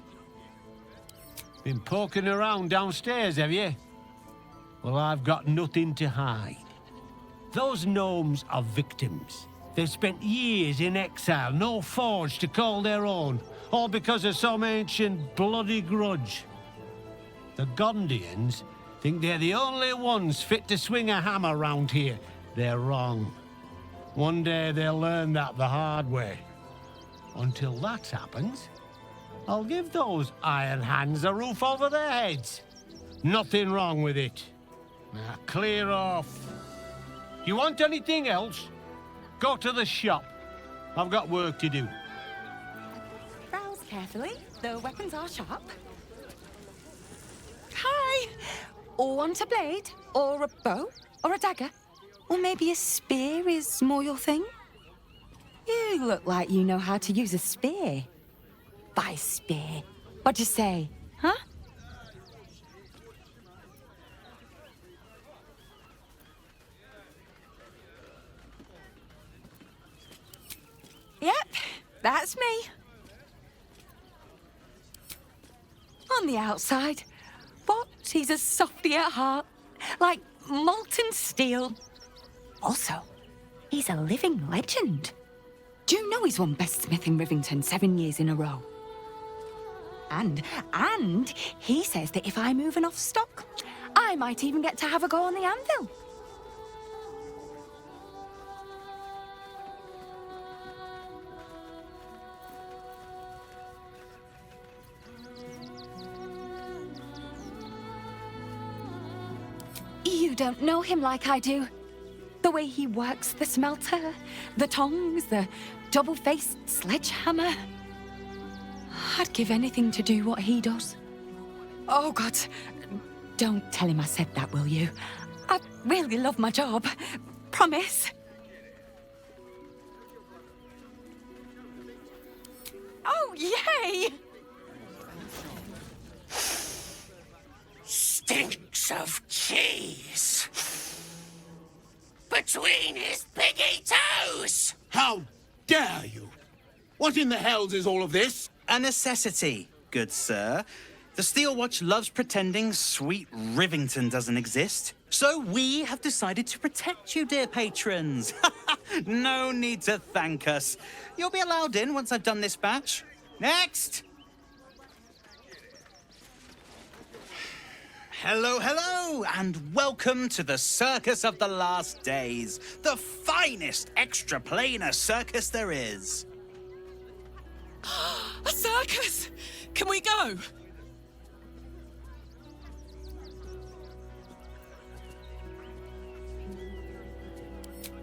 Speaker 11: Been poking around downstairs, have you? Well, I've got nothing to hide. Those gnomes are victims. They've spent years in exile, no forge to call their own, all because of some ancient bloody grudge. The Gondians think they're the only ones fit to swing a hammer round here. They're wrong. One day they'll learn that the hard way. Until that happens, I'll give those iron hands a roof over their heads. Nothing wrong with it. Now clear off. You want anything else? Go to the shop. I've got work to do.
Speaker 16: Browse carefully. The weapons are sharp. Hi! Or want a blade? Or a bow? Or a dagger? Or maybe a spear is more your thing? You look like you know how to use a spear. By spear. What'd you say, huh? On the outside, but he's a softy at heart, like molten steel. Also, he's a living legend. Do you know he's won Best Smith in Rivington 7 years in a row? And he says that if I move enough stock, I might even get to have a go on the anvil. You don't know him like I do. The way he works the smelter, the tongs, the double-faced sledgehammer. I'd give anything to do what he does. Oh, God. Don't tell him I said that, will you? I really love my job. Promise. Oh, yay!
Speaker 9: Stinks of cheese between his piggy toes! How dare you? What in the hells is all of this?
Speaker 7: A necessity, good sir. The Steel Watch loves pretending sweet Rivington doesn't exist. So we have decided to protect you, dear patrons. No need to thank us. You'll be allowed in once I've done this batch. Next! Hello, hello, and welcome to the Circus of the Last Days, the finest extra-planar circus there is.
Speaker 12: A circus! Can we go?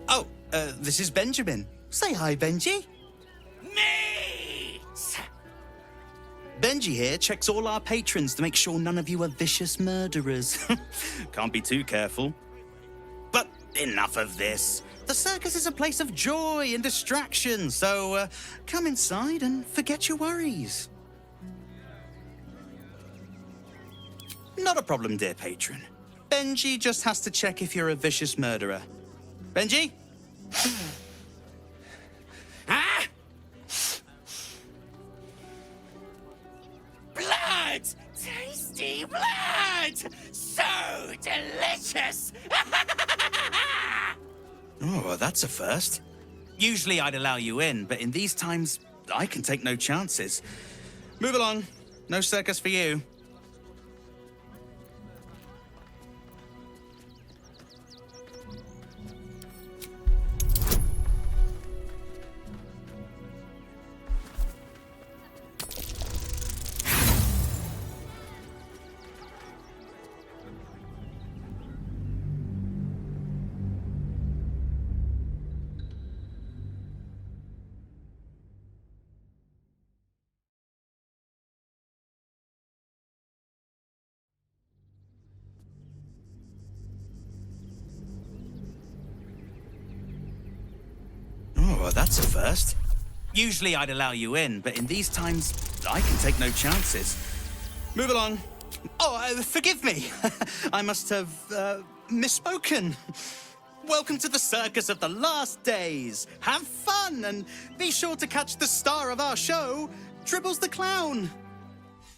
Speaker 7: Oh, this is Benjamin. Say hi, Benji.
Speaker 9: Meat!
Speaker 7: Benji here checks all our patrons to make sure none of you are vicious murderers. Can't be too careful. But enough of this. The circus is a place of joy and distraction, so come inside and forget your worries. Not a problem, dear patron. Benji just has to check if you're a vicious murderer. Benji?
Speaker 9: Ah! Blood! Tasty blood! So delicious!
Speaker 7: Oh, that's a first. Usually I'd allow you in, but in these times, I can take no chances. Move along. No circus for you. Oh, that's a first. Usually I'd allow you in, but in these times, I can take no chances. Move along. Oh, forgive me. I must have, misspoken. Welcome to the Circus of the Last Days. Have fun, and be sure to catch the star of our show, Dribbles the Clown.